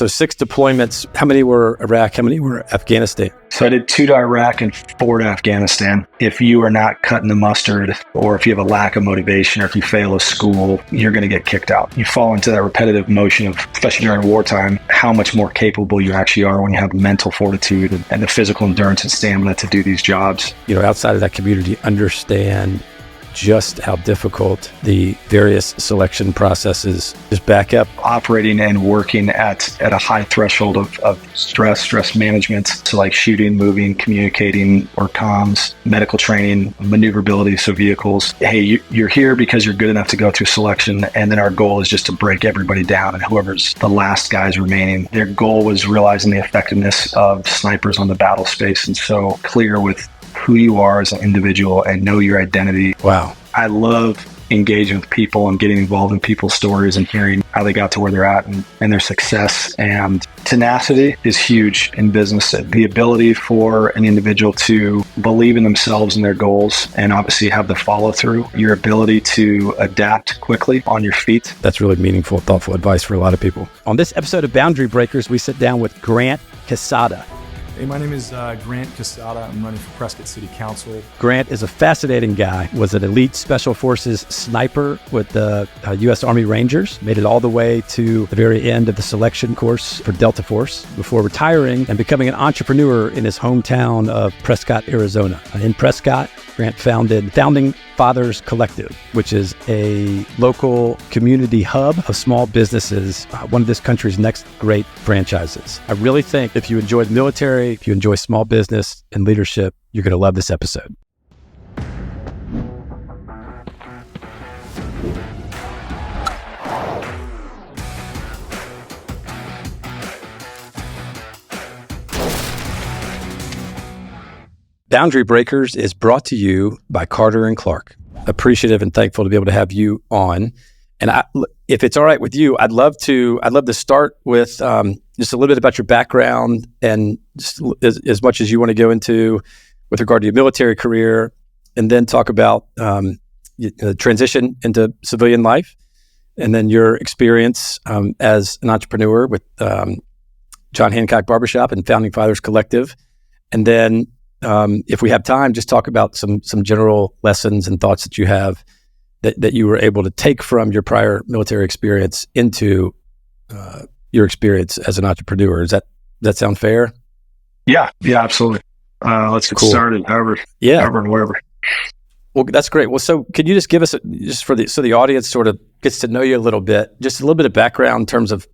So 6 deployments. How many were Iraq? How many were Afghanistan? So I did 2 to Iraq and 4 to Afghanistan. If you are not cutting the mustard, or if you have a lack of motivation, or if you fail a school, you're going to get kicked out. You fall into that repetitive motion of, especially during wartime, how much more capable you actually are when you have mental fortitude and the physical endurance and stamina to do these jobs. Outside of that community, understand just how difficult the various selection processes just back up. Operating and working at a high threshold of stress management. So like shooting, moving, communicating, or comms, medical training, maneuverability, so vehicles. Hey, you're here because you're good enough to go through selection, and then our goal is just to break everybody down, and whoever's the last guys remaining. Their goal was realizing the effectiveness of snipers on the battle space, and so clear with who you are as an individual and know your identity. Wow. I love engaging with people and getting involved in people's stories and hearing how they got to where they're at and their success. And tenacity is huge in business. The ability for an individual to believe in themselves and their goals, and obviously have the follow through, your ability to adapt quickly on your feet. That's really meaningful, thoughtful advice for a lot of people. On this episode of Boundary Breakers, we sit down with Grant Quezada. Hey, my name is Grant Quezada. I'm running for Prescott City Council. Grant is a fascinating guy. Was an elite Special Forces sniper with the U.S. Army Rangers. Made it all the way to the very end of the selection course for Delta Force before retiring and becoming an entrepreneur in his hometown of Prescott, Arizona. In Prescott, Grant founded Founding Fathers Collective, which is a local community hub of small businesses, one of this country's next great franchises. I really think if you enjoy the military, if you enjoy small business and leadership, you're going to love this episode. Boundary Breakers is brought to you by Carter and Clark. Appreciative and thankful to be able to have you on. And if it's all right with you, I'd love to start with just a little bit about your background, and just as much as you want to go into with regard to your military career, and then talk about the transition into civilian life, and then your experience as an entrepreneur with John Hancock Barbershop and Founding Fathers Collective, and then if we have time, just talk about some general lessons and thoughts that you have that you were able to take from your prior military experience into your experience as an entrepreneur. Does that sound fair? Yeah, absolutely. Let's get started. However and wherever. Well, that's great. Well, so could you just give us so the audience sort of gets to know you a little bit, just a little bit of background in terms of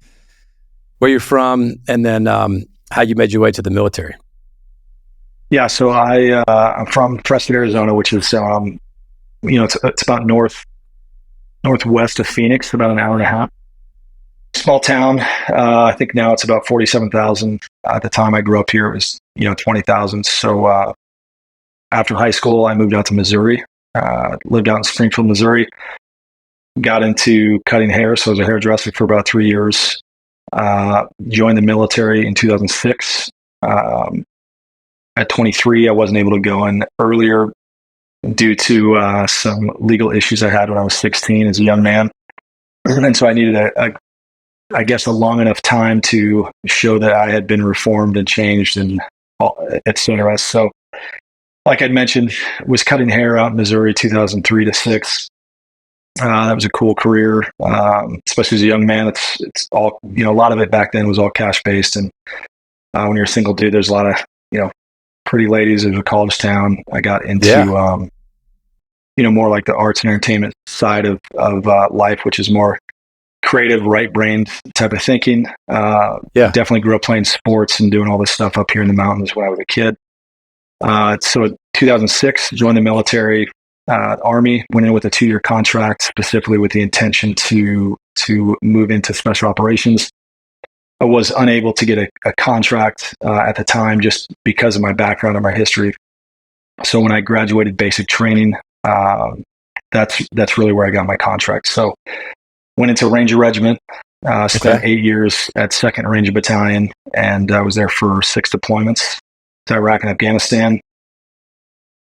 where you're from, and then how you made your way to the military? Yeah, so I'm from Prescott, Arizona, which is it's about northwest of Phoenix, about an hour and a half. Small town. I think now it's about 47,000. At the time I grew up here, it was 20,000. So after high school, I moved out to Missouri. Lived out in Springfield, Missouri. Got into cutting hair, so I was a hairdresser for about 3 years. Joined the military in 2006. At 23, I wasn't able to go in earlier due to some legal issues I had when I was 16 as a young man. And so I needed a long enough time to show that I had been reformed and changed and et cetera. So like I'd mentioned, was cutting hair out in Missouri 2003 to 6. That was a cool career, especially as a young man. It's all, a lot of it back then was all cash based. And when you're a single dude, there's a lot of, pretty ladies. It was a college town. I got into, more like the arts and entertainment side of life, which is more creative, right-brained type of thinking. Definitely grew up playing sports and doing all this stuff up here in the mountains when I was a kid. So in 2006, joined the military, Army, went in with a 2-year contract, specifically with the intention to move into special operations. I was unable to get a contract at the time just because of my background and my history. So when I graduated basic training, that's really where I got my contract. So went into Ranger Regiment, spent 8 years at 2nd Ranger Battalion, and I was there for 6 deployments to Iraq and Afghanistan.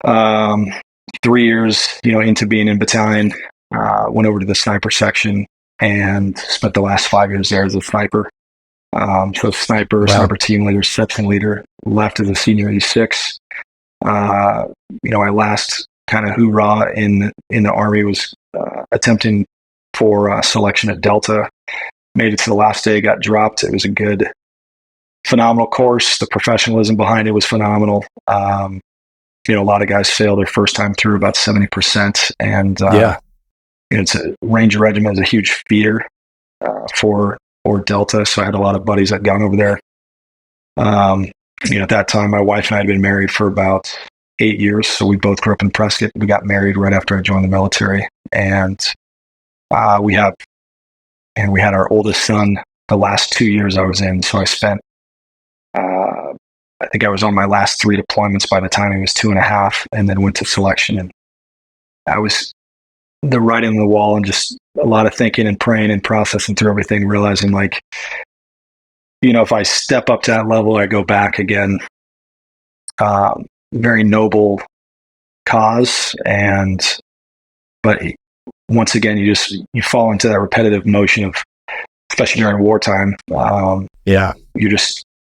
3 years, into being in battalion, went over to the sniper section and spent the last 5 years there as a sniper. So sniper, Wow. sniper team leader, section leader, left as a senior 86. My last kind of hoorah in the Army was attempting for selection at Delta. Made it to the last day, got dropped. It was a good, phenomenal course. The professionalism behind it was phenomenal. A lot of guys fail their first time through, about 70%. And it's a Ranger Regiment is a huge feeder for Delta. So I had a lot of buddies that gone over there. At that time, my wife and I had been married for about 8 years. So we both grew up in Prescott. We got married right after I joined the military. And we had our oldest son the last 2 years I was in. So I spent, I think I was on my last 3 deployments by the time he was 2.5, and then went to selection. And I was the writing on the wall, and just a lot of thinking and praying and processing through everything, realizing like, if I step up to that level, I go back again. Very noble cause. But once again, you fall into that repetitive motion of, especially during wartime.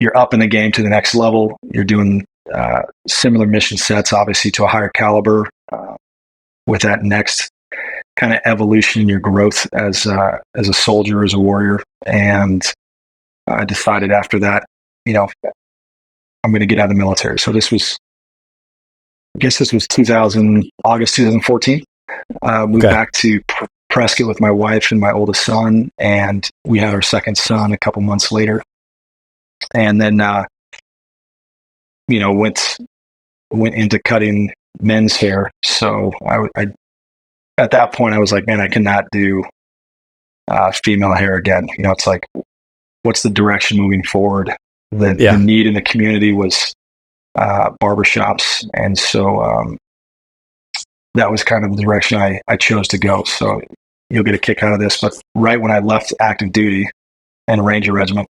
You're up in the game to the next level. You're doing similar mission sets, obviously to a higher caliber, with that next kind of evolution in your growth as a soldier, as a warrior. And I decided after that, I'm going to get out of the military. So this was August 2014. Moved back to Prescott with my wife and my oldest son, and we had our second son a couple months later. And then, went into cutting men's hair. So I at that point I was like, man, I cannot do female hair again. It's like, what's the direction moving forward? The need in the community was barbershops, and so that was kind of the direction I chose to go. So you'll get a kick out of this, but right when I left active duty and Ranger Regiment,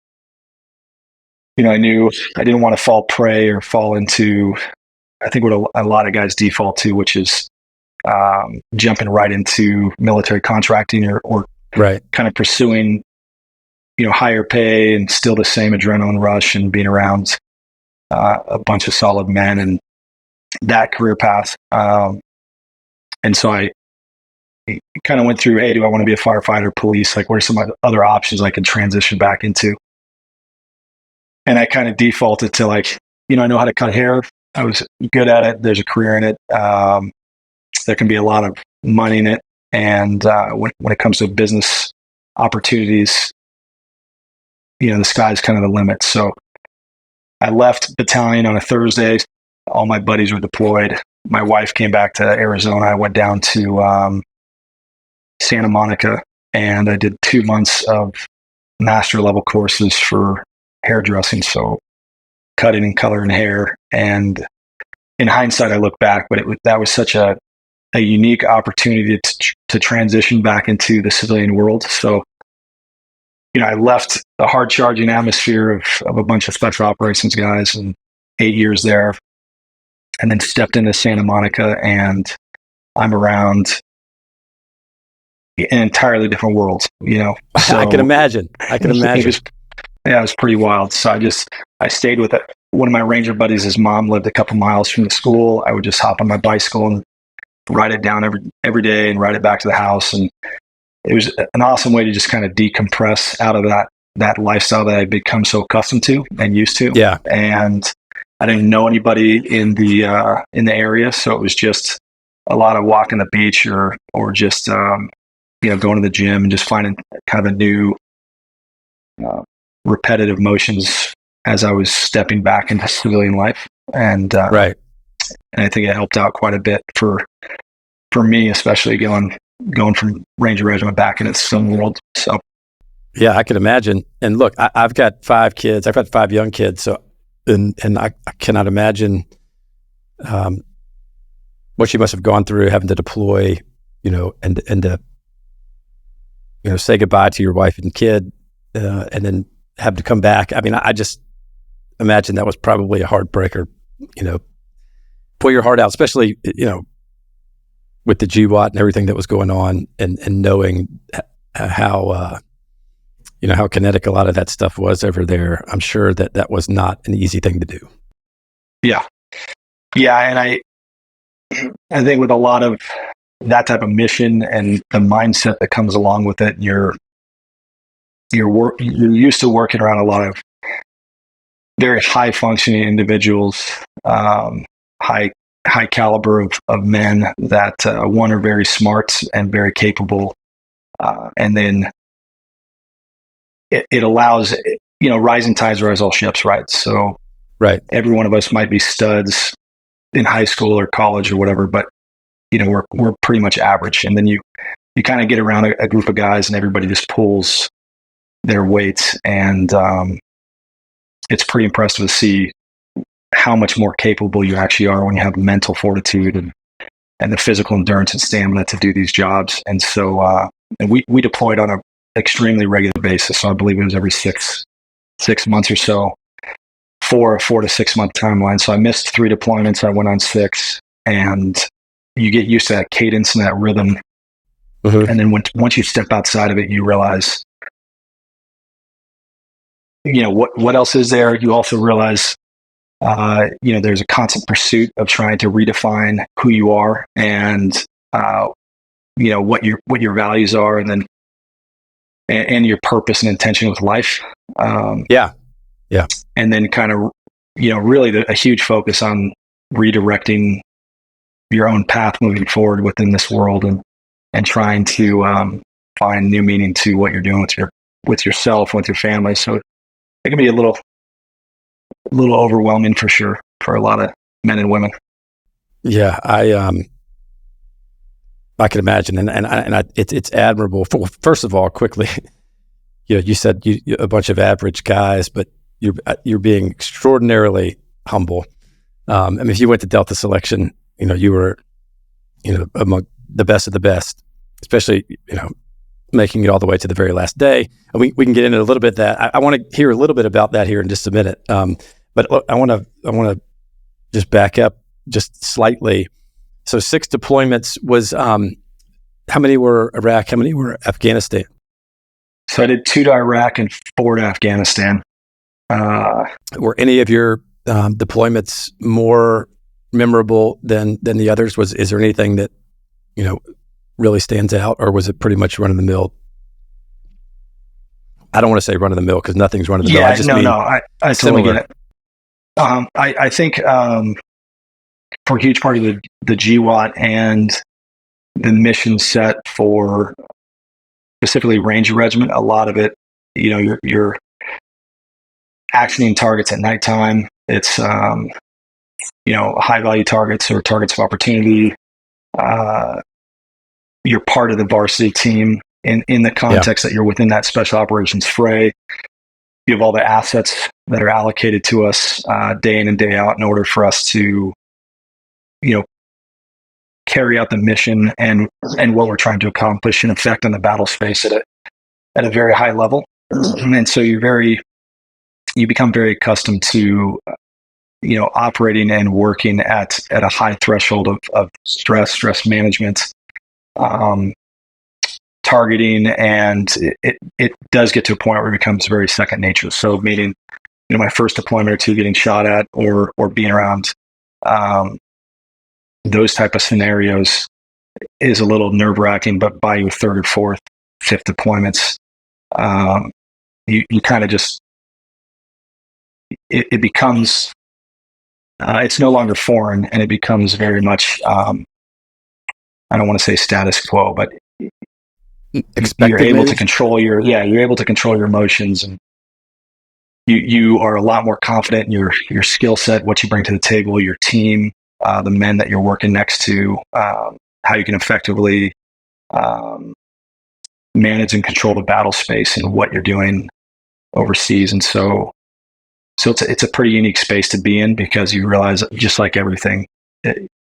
I knew I didn't want to fall prey or fall into, I think, what a lot of guys default to, which is jumping right into military contracting or kind of pursuing, higher pay and still the same adrenaline rush and being around a bunch of solid men and that career path. And so I kind of went through, hey, do I want to be a firefighter, police? Like, what are some other options I could transition back into? And I kind of defaulted to like, I know how to cut hair. I was good at it. There's a career in it. There can be a lot of money in it. And when it comes to business opportunities, the sky's kind of the limit. So I left battalion on a Thursday. All my buddies were deployed. My wife came back to Arizona. I went down to Santa Monica, and I did 2 months of master level courses for hairdressing. So cutting and coloring hair. And in hindsight, I look back, but that was such a unique opportunity to transition back into the civilian world. So, I left the hard charging atmosphere of a bunch of special operations guys and 8 years there, and then stepped into Santa Monica, and I'm around an entirely different world, So I can imagine. It was pretty wild. So I stayed with it. One of my Ranger buddies, his mom lived a couple miles from the school. I would just hop on my bicycle and ride it down every day and ride it back to the house. And it was an awesome way to just kind of decompress out of that lifestyle that I'd become so accustomed to and used to. Yeah. And I didn't know anybody in the area. So it was just a lot of walking the beach or just, going to the gym and just finding kind of a new, repetitive motions as I was stepping back into civilian life. And, and I think it helped out quite a bit for me, especially going from Ranger Regiment back into the civilian world. So, yeah, I can imagine. And look, I've got 5 kids. I've got 5 young kids. So, and I cannot imagine what you must have gone through having to deploy, and to, say goodbye to your wife and kid, and then have to come back. I mean, I just imagine that was probably a heartbreaker, pull your heart out, especially, with the GWAT and everything that was going on, and knowing how how kinetic a lot of that stuff was over there. I'm sure that was not an easy thing to do. Yeah. Yeah. And I think with a lot of that type of mission and the mindset that comes along with it, you're used to working around a lot of very high functioning individuals, high caliber of men that one are very smart and very capable, and then it allows, rising tides rise all ships, right? So right, every one of us might be studs in high school or college or whatever, but we're pretty much average, and then you kind of get around a group of guys and everybody just pulls their weight, and it's pretty impressive to see how much more capable you actually are when you have mental fortitude and the physical endurance and stamina to do these jobs. And so and we deployed on an extremely regular basis. So I believe it was every six months or so for a 4 to 6 month timeline. So I missed 3 deployments. I went on 6, and you get used to that cadence and that rhythm. Mm-hmm. And then once you step outside of it, you realize, what else is there? You also realize, there's a constant pursuit of trying to redefine who you are and, what your values are, and then, and your purpose and intention with life. Yeah. And then kind of, really a huge focus on redirecting your own path moving forward within this world, and trying to, find new meaning to what you're doing with yourself, with your family. So it can be a little overwhelming for sure for a lot of men and women. Yeah, I can imagine, and it's admirable. First of all, quickly, you said a bunch of average guys, but you're being extraordinarily humble. I mean, if you went to Delta Selection, you were, among the best of the best, especially, making it all the way to the very last day. And we can get into a little bit of that. I want to hear a little bit about that here in just a minute. But look, I want to just back up just slightly. So 6 deployments was, how many were Iraq? How many were Afghanistan? So I did 2 to Iraq and 4 to Afghanistan. Were any of your deployments more memorable than the others? Is there anything that, really stands out, or was it pretty much run of the mill? I don't want to say run of the mill because nothing's run of the mill. I just mean I totally get it. I think for a huge part of the GWAT and the mission set for specifically Ranger Regiment, a lot of it, you're actioning targets at nighttime. It's high value targets or targets of opportunity. You're part of the varsity team in the context that you're within that special operations fray. You have all the assets that are allocated to us day in and day out in order for us to, carry out the mission and what we're trying to accomplish in effect on the battle space at a very high level. And so you become very accustomed to, operating and working at a high threshold of stress management, targeting, and it does get to a point where it becomes very second nature. So meaning, my first deployment or 2 getting shot at or being around those type of scenarios is a little nerve-wracking, but by your 3rd or 4th, 5th deployments, you kind of just, it becomes, it's no longer foreign, and it becomes very much, I don't want to say status quo, but you're able to control you're able to control your emotions, and you are a lot more confident in your skill set, what you bring to the table, your team, the men that you're working next to, how you can effectively manage and control the battle space and what you're doing overseas. And so it's a pretty unique space to be in, because you realize, just like everything,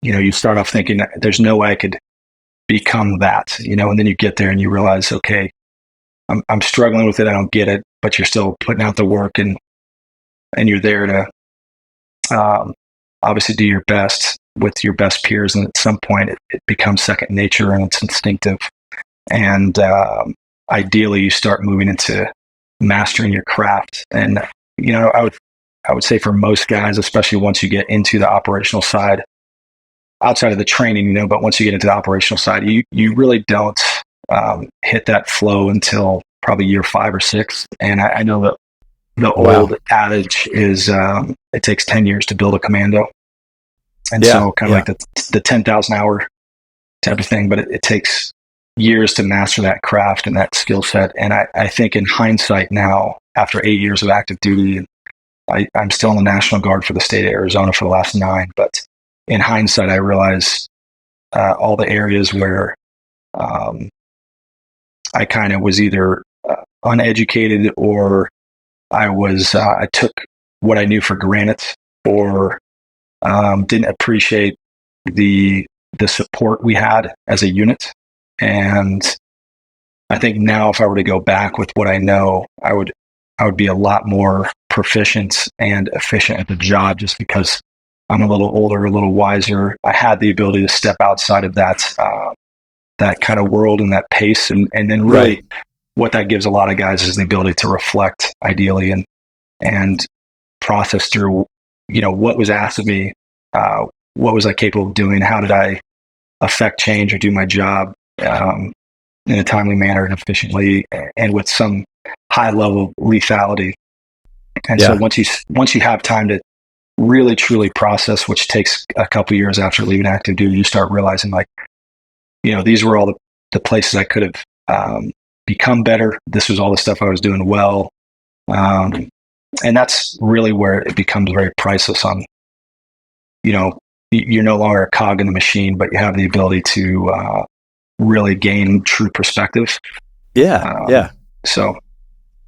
you start off thinking that there's no way I could become that, and then you get there and you realize, okay, I'm struggling with it. I don't get it, but you're still putting out the work, and you're there to obviously do your best with your best peers. And at some point it becomes second nature, and it's instinctive. And ideally you start moving into mastering your craft. And, I would say for most guys, especially once you get into the operational side, outside of the training, but once you get into the operational side, you really don't hit that flow until probably year 5 or 6. And I know that the old adage is it takes 10 years to build a commando. And so kind of like the 10,000 hour type of thing, but it takes years to master that craft and that skill set. And I think in hindsight now, after 8 years of active duty, I'm still in the National Guard for the state of Arizona for the last 9, but in hindsight, I realize all the areas where I kind of was either uneducated, or I took what I knew for granted, or didn't appreciate the support we had as a unit. And I think now, if I were to go back with what I know, I would be a lot more proficient and efficient at the job, just because I'm a little older, a little wiser. I had the ability to step outside of that kind of world and that pace, and then really what that gives a lot of guys is the ability to reflect, ideally, and process through, what was asked of me, what was I capable of doing, how did I affect change or do my job in a timely manner and efficiently, and with some high level of lethality. And so once you have time to really truly process, which takes a couple of years after leaving active duty, you start realizing, like, these were all the places I could have become better. This was all the stuff I was doing well. And that's really where it becomes very priceless on, you're no longer a cog in the machine, but you have the ability to really gain true perspective. So.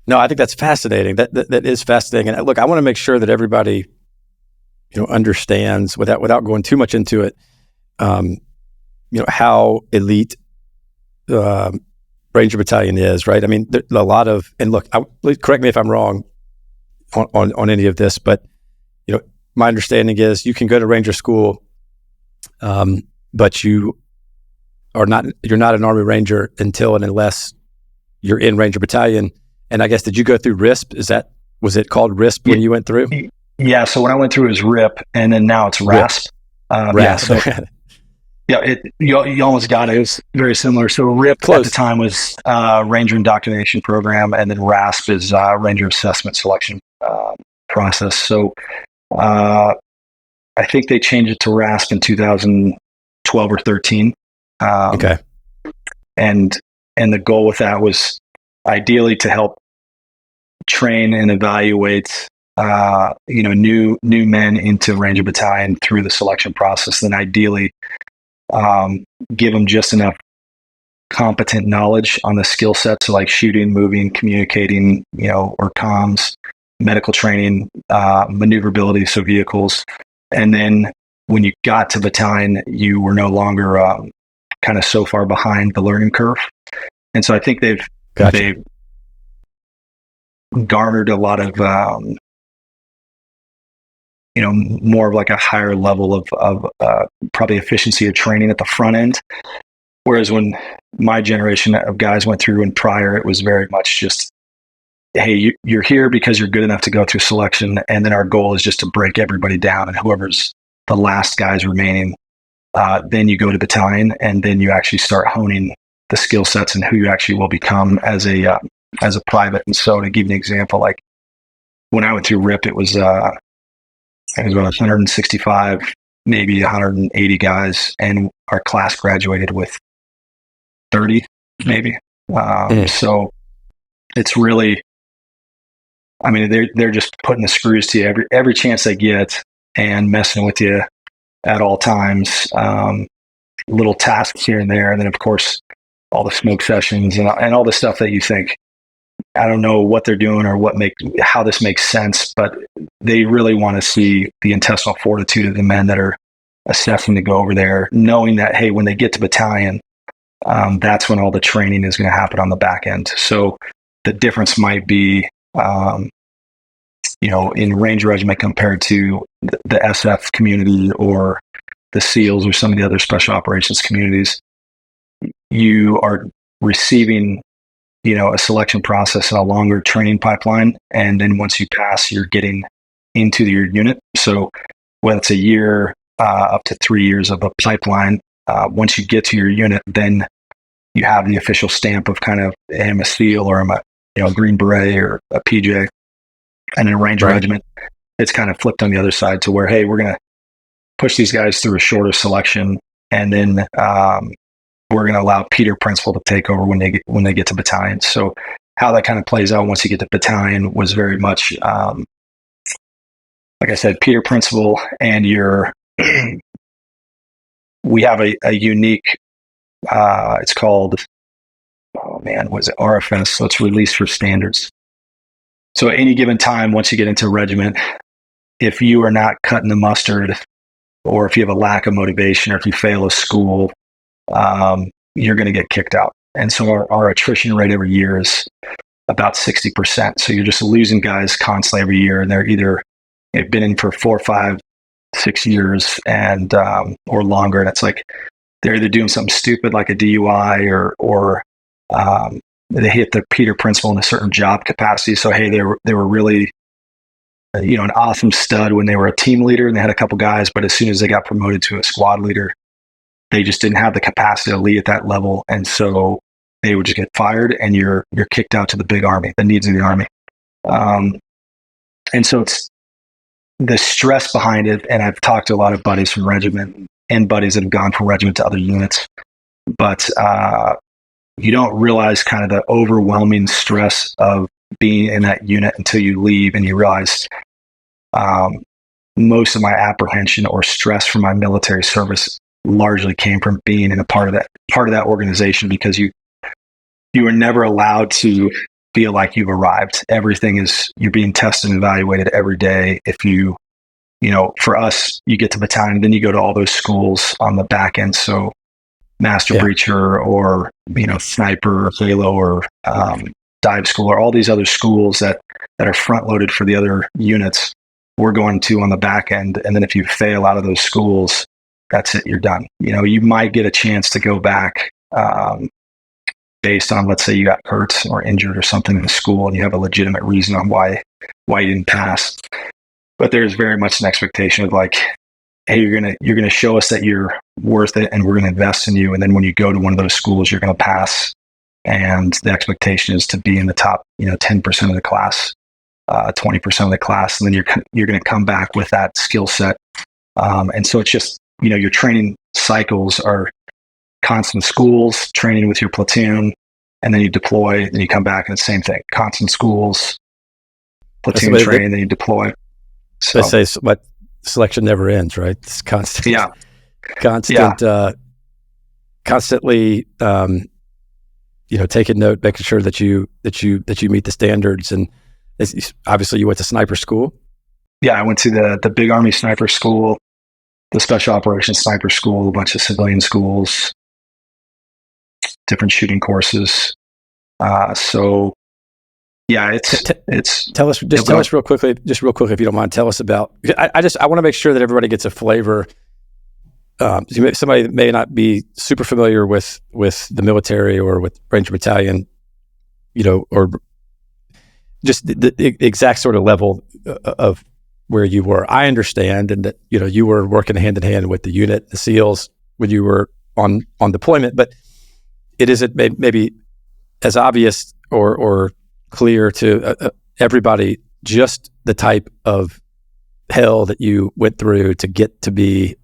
No, I think that's fascinating. That is fascinating. And look, I want to make sure that everybody, understands, without going too much into it, how elite Ranger Battalion is, right? I mean, a lot of, and look, correct me if I'm wrong on any of this, but my understanding is you can go to Ranger school, but you're not an Army Ranger until and unless you're in Ranger Battalion. And I guess, did you go through RISP? Was it called RISP when you went through? Yeah. So when I went through, it was RIP, and then now it's RASP. RASP. You almost got it. It was very similar. So RIP at the time was Ranger Indoctrination Program, and then RASP is Ranger Assessment Selection Process. So I think they changed it to RASP in 2012 or 13. Okay. And the goal with that was ideally to help train and evaluate new men into Ranger Battalion through the selection process, then ideally give them just enough competent knowledge on the skill sets, so like shooting, moving, communicating, or comms, medical training, maneuverability, so vehicles. And then when you got to battalion, you were no longer kind of so far behind the learning curve. And so I think they've garnered a lot of more of like a higher level of probably efficiency of training at the front end. Whereas when my generation of guys went through and prior, it was very much just, hey, you're here because you're good enough to go through selection, and then our goal is just to break everybody down, and whoever's the last guys remaining, then you go to battalion, and then you actually start honing the skill sets and who you actually will become as a private. And so, to give you an example, like when I went through RIP, it was about 165, maybe 180 guys, and our class graduated with 30, maybe. So it's really, I mean, they're just putting the screws to you every chance they get and messing with you at all times. Little tasks here and there, and then of course all the smoke sessions and all the stuff that you think, I don't know what they're doing or how this makes sense, but they really want to see the intestinal fortitude of the men that are assessing to go over there, knowing that, hey, when they get to battalion, that's when all the training is going to happen on the back end. So the difference might be, in Ranger Regiment compared to the SF community or the SEALs or some of the other special operations communities, you are receiving a selection process and a longer training pipeline. And then once you pass, you're getting into your unit. So whether it's a year, up to 3 years of a pipeline, once you get to your unit, then you have the official stamp of kind of, hey, I'm a SEAL, or I'm a Green Beret or a PJ. And in a Ranger regiment, it's kind of flipped on the other side to where, hey, we're going to push these guys through a shorter selection, and then we're going to allow Peter Principal to take over when they get to battalion. So how that kind of plays out once you get to battalion was very much, like I said, Peter Principal, and we have a unique, it's called, RFS? So it's release for standards. So at any given time, once you get into a regiment, if you are not cutting the mustard, or if you have a lack of motivation, or if you fail a school, you're going to get kicked out. And so our attrition rate every year is about 60%. So you're just losing guys constantly every year, and they're either they've been in for 4, 5, 6 years and or longer, and it's like they're either doing something stupid like a DUI, or they hit the Peter Principal in a certain job capacity. So hey, they were really an awesome stud when they were a team leader, and they had a couple guys, but as soon as they got promoted to a squad leader, they just didn't have the capacity to lead at that level, and so they would just get fired, and you're kicked out to the big army, the needs of the army. And so it's the stress behind it. And I've talked to a lot of buddies from regiment and buddies that have gone from regiment to other units, but you don't realize kind of the overwhelming stress of being in that unit until you leave, and you realize most of my apprehension or stress from my military service largely came from being in a part of that organization, because you were never allowed to feel like you've arrived. You're being tested and evaluated every day. If for us, you get to battalion, then you go to all those schools on the back end. So master breacher, or sniper, or halo, or dive school, or all these other schools that are front loaded for the other units, we're going to on the back end. And then if you fail out of those schools, that's it, you're done. You might get a chance to go back based on, let's say you got hurt or injured or something in the school, and you have a legitimate reason on why you didn't pass. But there's very much an expectation of like, hey, you're gonna show us that you're worth it, and we're gonna invest in you. And then when you go to one of those schools, you're gonna pass. And the expectation is to be in the top, 10% of the class, 20% of the class, and then you're going to come back with that skill set. And so it's just, your training cycles are constant schools, training with your platoon, and then you deploy, then you come back, and it's the same thing. Constant schools, platoon training, then you deploy. So they say what selection never ends, right? It's constant. Yeah. Constantly. Taking note, making sure that you meet the standards. And obviously you went to sniper school. Yeah, I went to the Big Army Sniper School, the Special Operations Sniper School, a bunch of civilian schools, different shooting courses. So yeah, it's tell us real quickly, if you don't mind, tell us about, I want to make sure that everybody gets a flavor. Somebody that may not be super familiar with the military or with Ranger Battalion, or just the exact sort of level of where you were. I understand, and that you were working hand in hand with the unit, the SEALs, when you were on deployment. But it isn't maybe as obvious or clear to everybody just the type of hell that you went through to get to be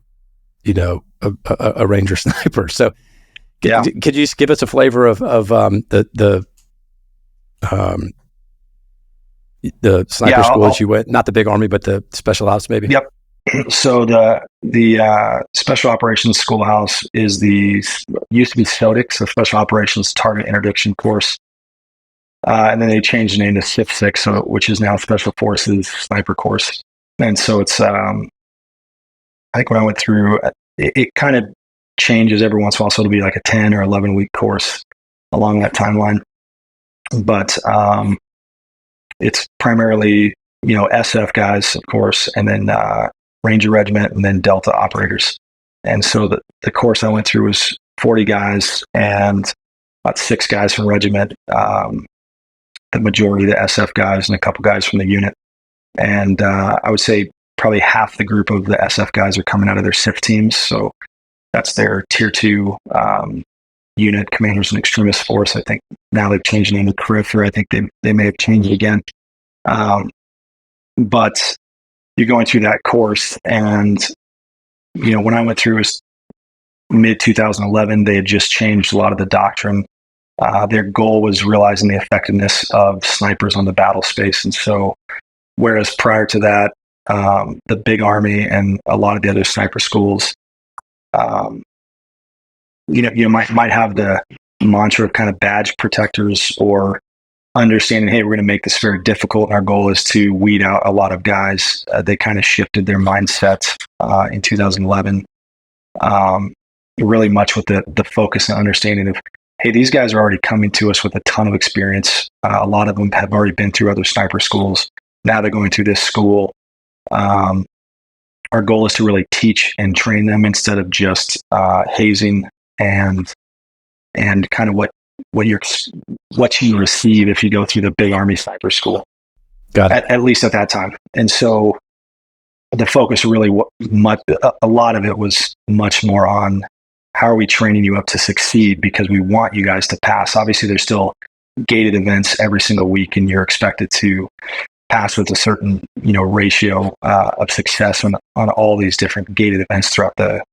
a Ranger sniper. So could you just give us a flavor of the sniper school that you went, not the Big Army, but the Special Ops maybe? Yep. So the Special Operations Schoolhouse used to be SOTIC, so Special Operations Target Introduction Course. And then they changed the name to SIF-6, which is now Special Forces Sniper Course. And so it's, I think when I went through, it kind of changes every once in a while. So it'll be like a 10 or 11 week course along that timeline. But it's primarily, SF guys, of course, and then Ranger Regiment, and then Delta operators. And so the course I went through was 40 guys, and about 6 guys from regiment, the majority of the SF guys, and a couple guys from the unit. And I would say probably half the group of the SF guys are coming out of their SIF teams. So that's their tier 2 unit, Commanders and Extremist Force. I think now they've changed the name to CRIF, or I think they may have changed it again. But you're going through that course, and when I went through was mid 2011. They had just changed a lot of the doctrine. Their goal was realizing the effectiveness of snipers on the battle space, and so whereas prior to that, the Big Army and a lot of the other sniper schools, you might have the mantra of kind of badge protectors, or understanding, hey, we're going to make this very difficult, and our goal is to weed out a lot of guys. They kind of shifted their mindset in 2011, really much with the focus and understanding of, hey, these guys are already coming to us with a ton of experience. A lot of them have already been through other sniper schools. Now they're going through this school. Our goal is to really teach and train them instead of just hazing and kind of what you receive if you go through the Big Army sniper school. Got it. At least at that time. And so the focus really, a lot of it was much more on how are we training you up to succeed, because we want you guys to pass. Obviously, there's still gated events every single week, and you're expected to pass with a certain ratio of success on all these different gated events throughout the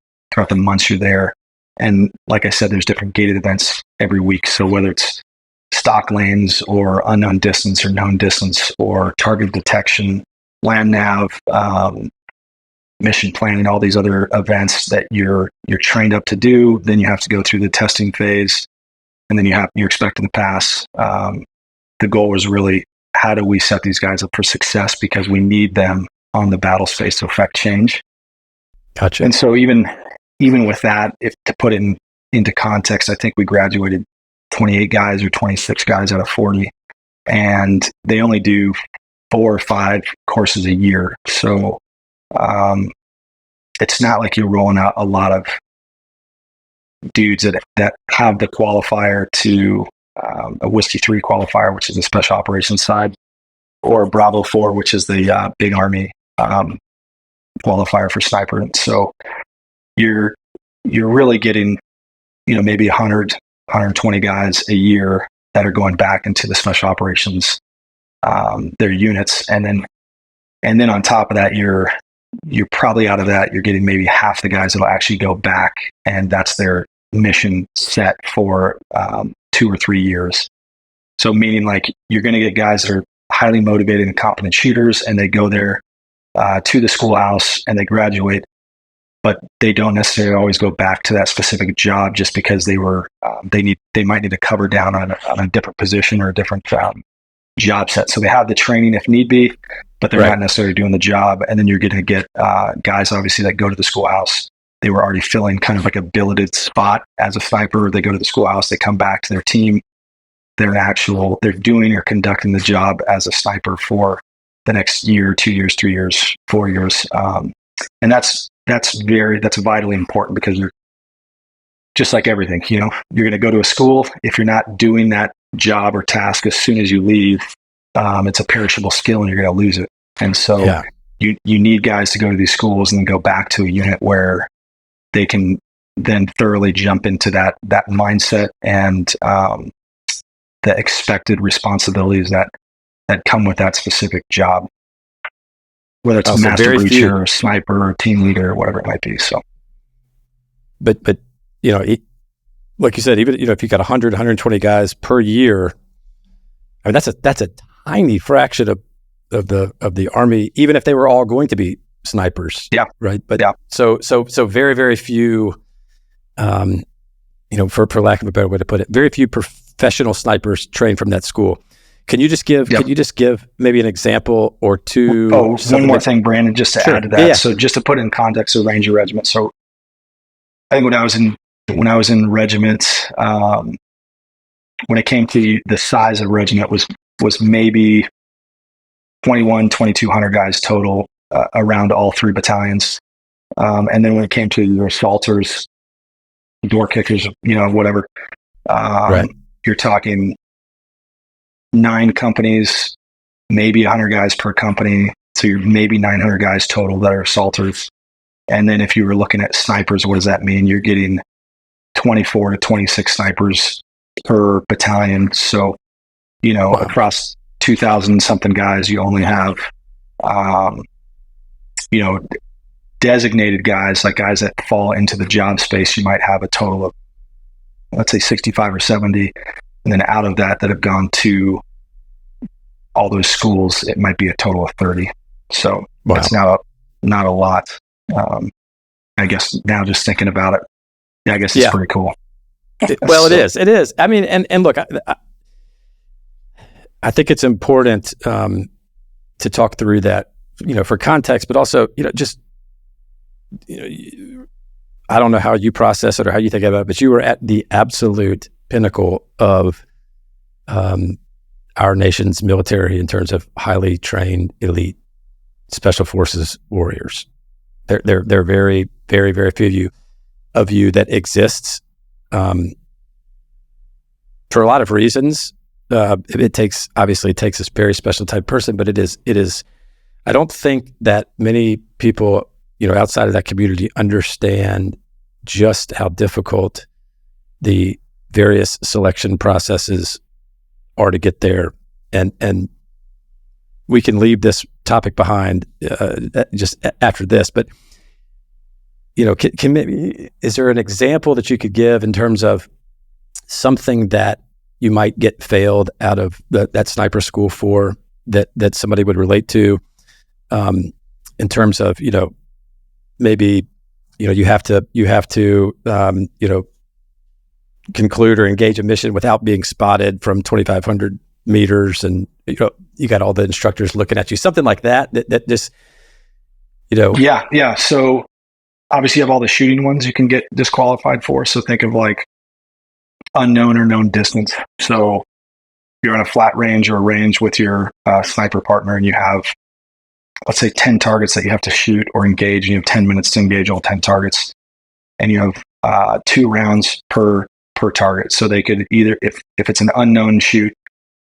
months you're there. And like I said, there's different gated events every week. So whether it's stock lanes or unknown distance or known distance or target detection, land nav, mission planning, all these other events that you're trained up to do, then you have to go through the testing phase, and then you're expected to pass. The goal was really, how do we set these guys up for success, because we need them on the battle space to affect change. Gotcha. And so even with that, if to put it into context, I think we graduated 28 guys or 26 guys out of 40, and they only do 4 or 5 courses a year. So it's not like you're rolling out a lot of dudes that have the qualifier to a Whiskey 3 qualifier, which is the special operations side, or a Bravo 4, which is the Big Army qualifier for sniper. And so you're really getting, maybe 100, 120 guys a year that are going back into the special operations, their units. And then on top of that, you're probably out of that, you're getting maybe half the guys that'll actually go back, and that's their mission set for 2 or 3 years. So meaning, like, you're going to get guys that are highly motivated and competent shooters, and they go there to the schoolhouse and they graduate, but they don't necessarily always go back to that specific job just because they might need to cover down on a different position or a different job set. So they have the training if need be, but they're not necessarily doing the job. And then you're going to get guys, obviously, that go to the schoolhouse. They were already filling kind of like a billeted spot as a sniper. They go to the schoolhouse, they come back to their team. They're doing or conducting the job as a sniper for the next year, 2 years, 3 years, 4 years. And that's vitally important, because you're just like everything, you're going to go to a school. If you're not doing that job or task as soon as you leave, it's a perishable skill and you're going to lose it. And so you need guys to go to these schools and then go back to a unit where they can then thoroughly jump into that mindset and the expected responsibilities that come with that specific job, whether it's a master breacher or a sniper or team leader or whatever it might be. So, but like you said, even if you got 100, 120 guys per year, I mean that's a tiny fraction of the Army, even if they were all going to be snipers. Yeah. Right. But so very, very few, for lack of a better way to put it, very few professional snipers trained from that school. Can you just give maybe an example or two? Oh, one more thing, Brandon, just to add to that. Yeah. So just to put it in context of Ranger Regiment. So I think when I was in regiment, when it came to the size of regiment was maybe 2,200 guys total around all 3 battalions. And then when it came to your assaulters, door kickers, whatever, you're talking 9 companies, maybe 100 guys per company. So you're maybe 900 guys total that are assaulters. And then if you were looking at snipers, what does that mean? You're getting 24 to 26 snipers per battalion. So, Wow. across 2,000 something guys, you only have, designated guys, like guys that fall into the job space. You might have a total of, let's say, 65 or 70. And then out of that have gone to all those schools, it might be a total of 30. So Wow. That's not a lot. I guess now just thinking about it, I guess it's pretty cool. Well, it is. I mean, and look, I think it's important to talk through that, for context, but also, I don't know how you process it or how you think about it, but you were at the absolute pinnacle of our nation's military in terms of highly trained, elite special forces warriors. There are very, very, very few of you that exists for a lot of reasons. It takes a very special type person, but it is. I don't think that many people, outside of that community understand just how difficult the various selection processes are to get there. And we can leave this topic behind just after this, but is there an example that you could give in terms of something that you might get failed out of that sniper school for that somebody would relate to, in terms of, maybe, you have to conclude or engage a mission without being spotted from 2,500 meters, and you got all the instructors looking at you, something like that just, Yeah. So obviously you have all the shooting ones you can get disqualified for. So think of like unknown or known distance. So you're on a flat range or a range with your sniper partner, and you have, let's say, 10 targets that you have to shoot or engage, and you have 10 minutes to engage all 10 targets, and you have 2 rounds per target. So they could either, if it's an unknown shoot,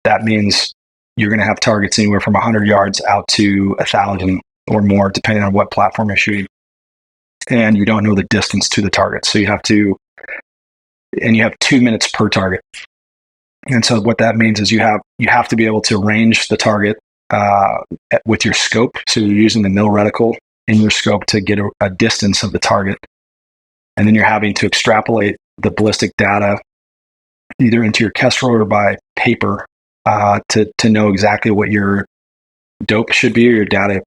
that means you're going to have targets anywhere from 100 yards out to 1,000 or more, depending on what platform you're shooting. And you don't know the distance to the target. So you have 2 minutes per target. And so what that means is you have to be able to range the target with your scope. So you're using the mil reticle in your scope to get a distance of the target. And then you're having to extrapolate the ballistic data either into your Kestrel or by paper to know exactly what your dope should be, or your data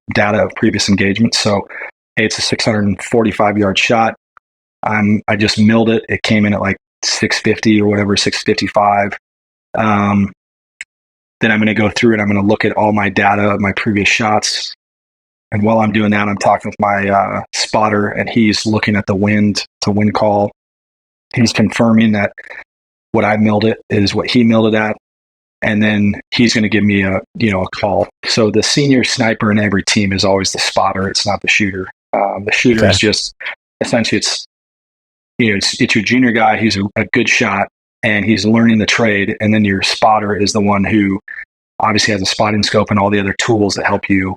of previous engagements. So, hey, it's a 645-yard shot. I just milled it. It came in at like 650 or whatever, 655. Then I'm going to go through and I'm going to look at all my data of my previous shots. And while I'm doing that, I'm talking with my spotter, and he's looking at the wind to wind call. He's confirming that what I milled it is what he milled it at. And then he's going to give me a call. So the senior sniper in every team is always the spotter. It's not the shooter. The shooter is just essentially it's your junior guy who's a good shot, and he's learning the trade. And then your spotter is the one who obviously has a spotting scope and all the other tools that help you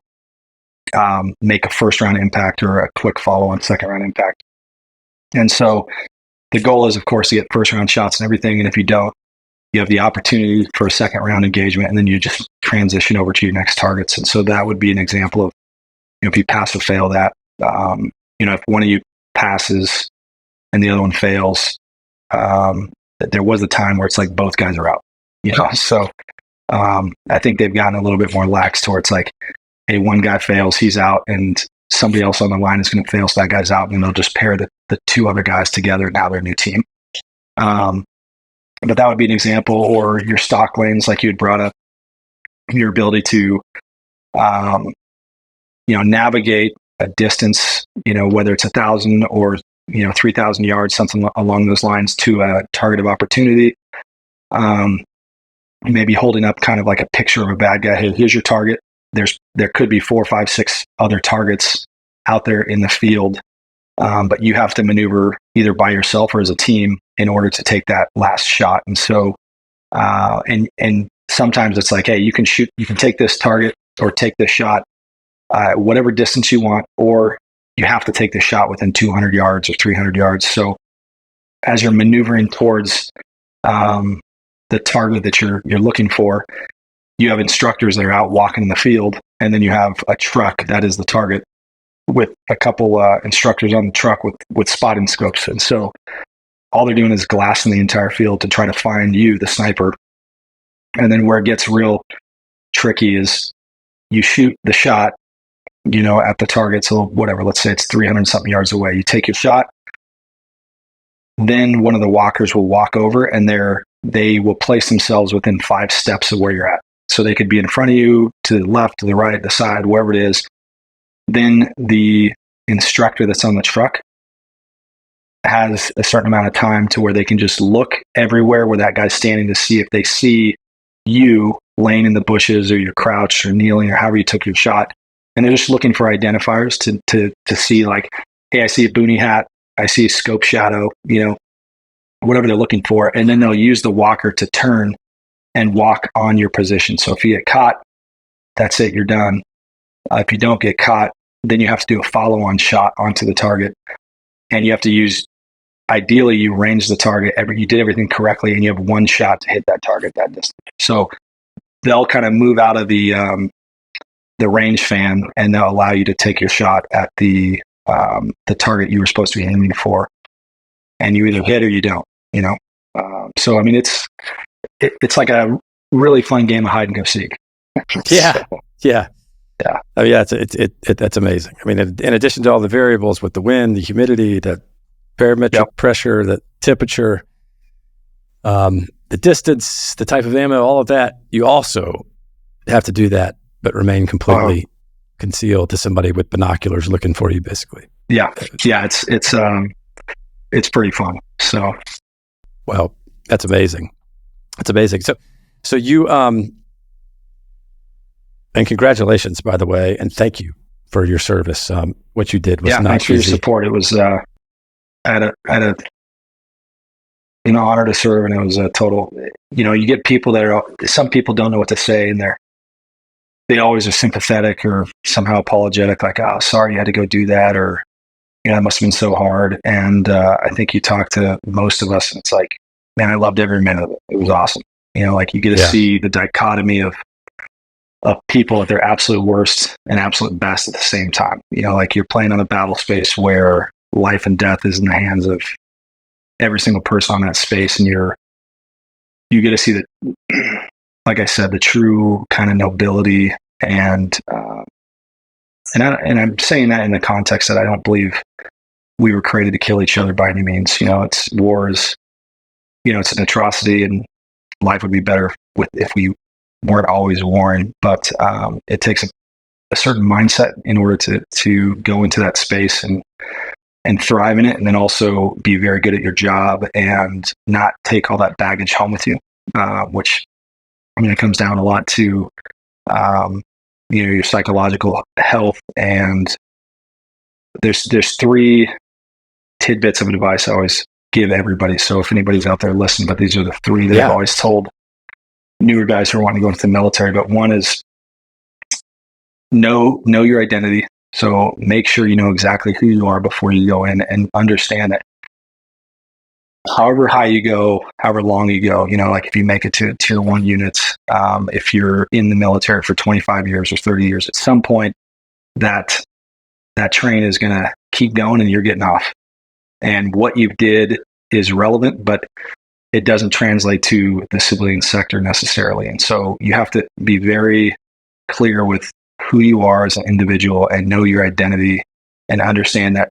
make a first round impact or a quick follow on second round impact. And so the goal is, of course, to get first round shots and everything. And if you don't, you have the opportunity for a second round engagement, and then you just transition over to your next targets. And so that would be an example of, if you pass or fail that, if one of you passes and the other one fails, there was a time where it's like both guys are out, So I think they've gotten a little bit more lax towards like, hey, one guy fails, he's out, and somebody else on the line is going to fail, so that guy's out, and they'll just pair the 2 other guys together. Now they're a new team. But that would be an example. Or your stock lanes, like you had brought up, your ability to, navigate a distance, whether it's 1,000 or 3,000 yards, something along those lines, to a target of opportunity. Maybe holding up kind of like a picture of a bad guy. Hey, here's your target. There could be 4, 5, 6 other targets out there in the field, but you have to maneuver either by yourself or as a team in order to take that last shot. And so And sometimes it's like, hey, you can take this target or take this shot, whatever distance you want, or you have to take the shot within 200 yards or 300 yards. So as you're maneuvering towards the target that you're looking for, you have instructors that are out walking in the field, and then you have a truck that is the target with a couple instructors on the truck with spotting scopes. And so all they're doing is glassing the entire field to try to find you, the sniper. And then where it gets real tricky is you shoot the shot, at the target. So whatever, let's say it's 300 something yards away. You take your shot. Then one of the walkers will walk over, and they will place themselves within 5 steps of where you're at. So they could be in front of you, to the left, to the right, the side, wherever it is. Then the instructor that's on the truck has a certain amount of time to where they can just look everywhere where that guy's standing to see if they see you laying in the bushes, or you're crouched or kneeling, or however you took your shot. And they're just looking for identifiers to see, like, hey, I see a boonie hat, I see a scope shadow, whatever they're looking for. And then they'll use the walker to turn and walk on your position. So if you get caught, that's it, you're done. If you don't get caught, then you have to do a follow-on shot onto the target. And you have to use, ideally, you range the target, you did everything correctly, and you have one shot to hit that target that distance. So they'll kind of move out of the range fan, and they'll allow you to take your shot at the target you were supposed to be aiming for. And you either hit or you don't, So, I mean, it's like a really fun game of hide and go seek. Yeah. Yeah. Yeah. Oh, yeah. That's amazing. I mean, in addition to all the variables with the wind, the humidity, the barometric pressure, the temperature, the distance, the type of ammo, all of that, you also have to do that, but remain completely concealed to somebody with binoculars looking for you, basically. Yeah. Yeah. It's pretty fun. So. Well, that's amazing. That's amazing. So you, and congratulations, by the way, and thank you for your service. What you did was not thanks easy. For your support. It was, I had a honor to serve, and it was a total, you get people some people don't know what to say, and they always are sympathetic or somehow apologetic, like, oh, sorry you had to go do that, or, it must have been so hard. And I think you talk to most of us, and it's like, man, I loved every minute of it. It was awesome. Like you get to see the dichotomy of people at their absolute worst and absolute best at the same time. Like you're playing on a battle space where life and death is in the hands of every single person on that space. And you get to see that, like I said, the true kind of nobility and I'm saying that in the context that I don't believe we were created to kill each other by any means. It's wars, it's an atrocity, and life would be better if we weren't always warring. But it takes a certain mindset in order to go into that space and thrive in it, and then also be very good at your job and not take all that baggage home with you, which, it comes down a lot to your psychological health. And there's 3 tidbits of advice I always give everybody. So if anybody's out there listening, but these are the 3 that I've always told newer guys who are wanting to go into the military. But one is know your identity. So make sure you know exactly who you are before you go in, and understand that however high you go, however long you go, like if you make it to tier 1 units, if you're in the military for 25 years or 30 years, at some point that train is going to keep going and you're getting off. And what you did is relevant, but it doesn't translate to the civilian sector necessarily. And so you have to be very clear with who you are as an individual, and know your identity, and understand that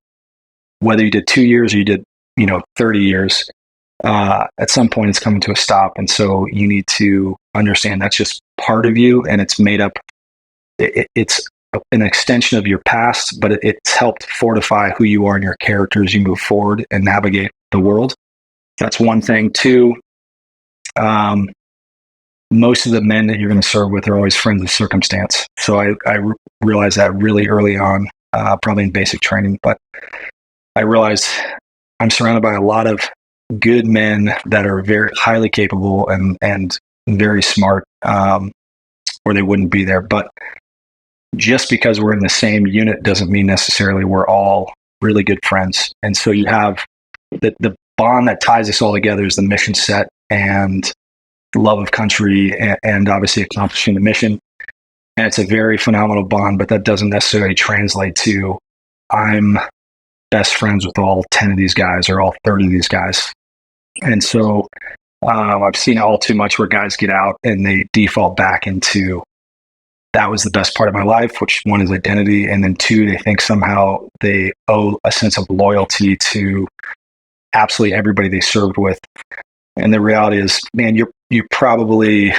whether you did 2 years or you did 30 years, at some point it's coming to a stop. And so you need to understand that's just part of you, and it's made up, it's an extension of your past, but it's helped fortify who you are and your character as you move forward and navigate the world. That's one thing. 2, most of the men that you're going to serve with are always friends of circumstance. So I realized that really early on, probably in basic training, but I realized I'm surrounded by a lot of good men that are very highly capable and very smart, or they wouldn't be there. But just because we're in the same unit doesn't mean necessarily we're all really good friends. And so you have the bond that ties us all together is the mission set and the love of country and obviously accomplishing the mission. And it's a very phenomenal bond, but that doesn't necessarily translate to I'm best friends with all 10 of these guys or all 30 of these guys. And so I've seen all too much where guys get out and they default back into that was the best part of my life, which one is identity. And then two, they think somehow they owe a sense of loyalty to absolutely everybody they served with. And the reality is, man, you're probably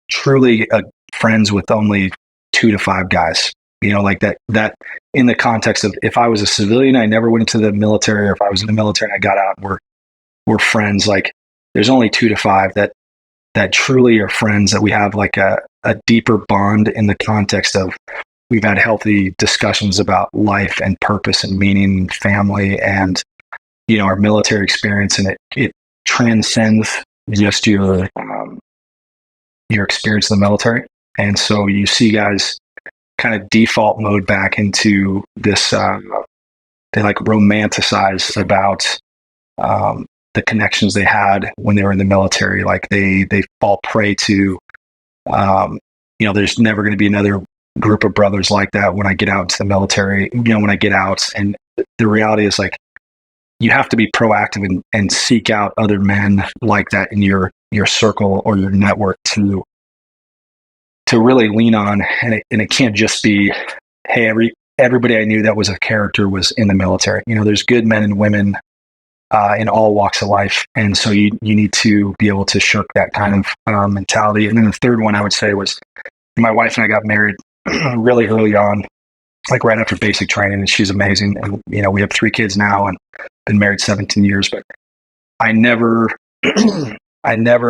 truly friends with only 2 to 5 guys, like that in the context of if I was a civilian, I never went into the military, or if I was in the military and I got out and we're friends, like there's only 2 to 5 that truly are friends, that we have like a deeper bond in the context of we've had healthy discussions about life and purpose and meaning and family and, our military experience. And it transcends just your experience in the military. And so you see guys kind of default mode back into this, they like romanticize about the connections they had when they were in the military. Like they fall prey to, there's never going to be another group of brothers like that when I get out into the military, when I get out. And the reality is like, you have to be proactive and seek out other men like that in your circle or your network to really lean on. And it can't just be, hey, everybody I knew that was a character was in the military. There's good men and women in all walks of life. And so you need to be able to shirk that kind of mentality. And then the third one I would say was my wife and I got married really early on, like right after basic training, and she's amazing. And, we have 3 kids now and been married 17 years, but I never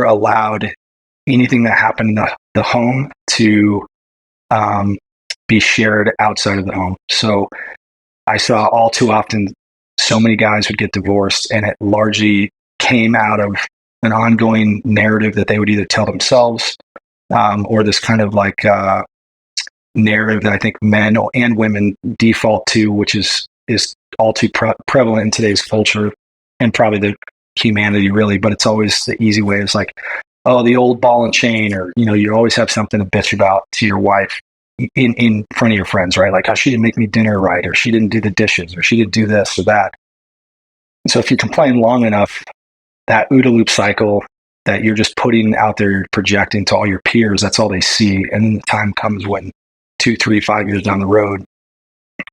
allowed anything that happened in the home to be shared outside of the home. So I saw all too often so many guys would get divorced, and it largely came out of an ongoing narrative that they would either tell themselves or this kind of like narrative that I think men and women default to, which is all too prevalent in today's culture and probably the humanity really. But it's always the easy way. It's like, oh, the old ball and chain, or you always have something to bitch about to your wife in front of your friends, right? Like, how she didn't make me dinner right, or she didn't do the dishes, or she didn't do this or that. And so if you complain long enough, that OODA loop cycle that you're just putting out there, you're projecting to all your peers, that's all they see. And then the time comes when 2, 3, 5 years down the road,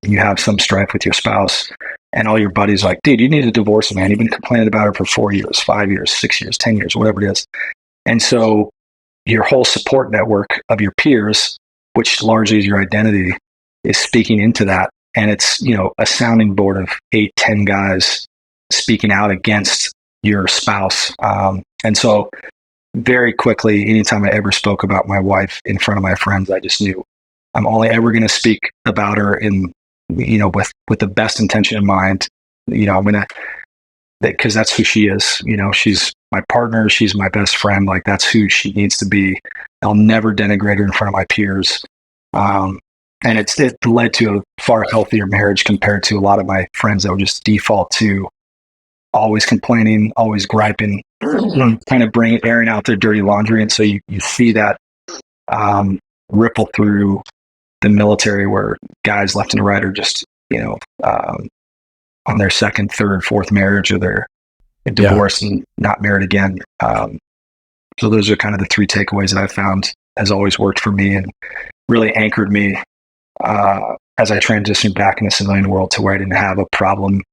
you have some strife with your spouse, and all your buddies are like, dude, you need to divorce, man. You've been complaining about her for 4 years, 5 years, 6 years, 10 years, whatever it is. And so your whole support network of your peers, which largely is your identity, is speaking into that. And it's, a sounding board of 8, 10 guys speaking out against your spouse. And so very quickly, anytime I ever spoke about my wife in front of my friends, I just knew I'm only ever going to speak about her in, with the best intention in mind. I'm going to, because that's who she is. She's my partner. She's my best friend. Like, that's who she needs to be. I'll never denigrate her in front of my peers. And it led to a far healthier marriage compared to a lot of my friends that would just default to always complaining, always griping, kind of airing out their dirty laundry. And so you see that ripple through the military, where guys left and right are just, on their second, third, fourth marriage, or they're divorced and not married again. So those are kind of the 3 takeaways that I found has always worked for me and really anchored me as I transitioned back in the civilian world, to where I didn't have a problem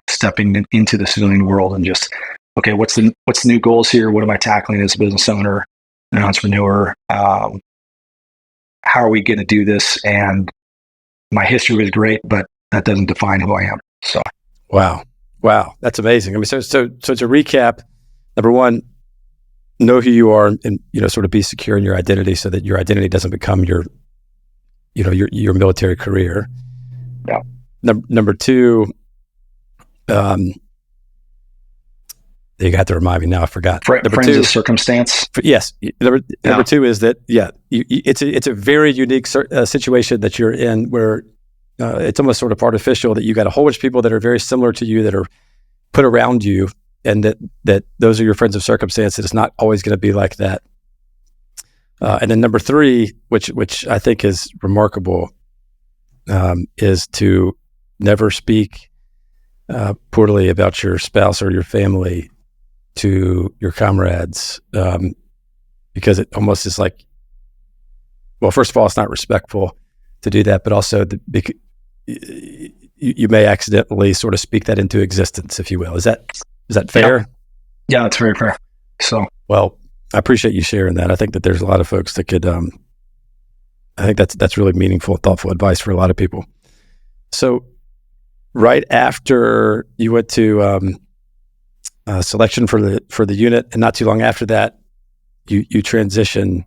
stepping into the civilian world and just, okay, what's the new goals here? What am I tackling as a business owner, an entrepreneur? How are we going to do this? And my history was great, but that doesn't define who I am. So, wow, that's amazing. I mean, so to recap, number one, know who you are, and sort of be secure in your identity, so that your identity doesn't become your military career. Yeah. Number two, You got to remind me now. I forgot. Number Friends two, of circumstance. yes. Number two is that it's a very unique situation that you're in, where it's almost sort of artificial that you got a whole bunch of people that are very similar to you that are put around you, and that those are your friends of circumstance. It's not always going to be like that. And then number three, which I think is remarkable, is to never speak poorly about your spouse or your family to your comrades, because it almost is like, well, first of all, it's not respectful to do that, but also you may accidentally sort of speak that into existence, if you will. Is that fair? Yeah, it's very fair. So, well, I appreciate you sharing that. I think that there's a lot of folks that could, I think that's really meaningful, thoughtful advice for a lot of people. So right after you went to selection for the unit, and not too long after that, you transition.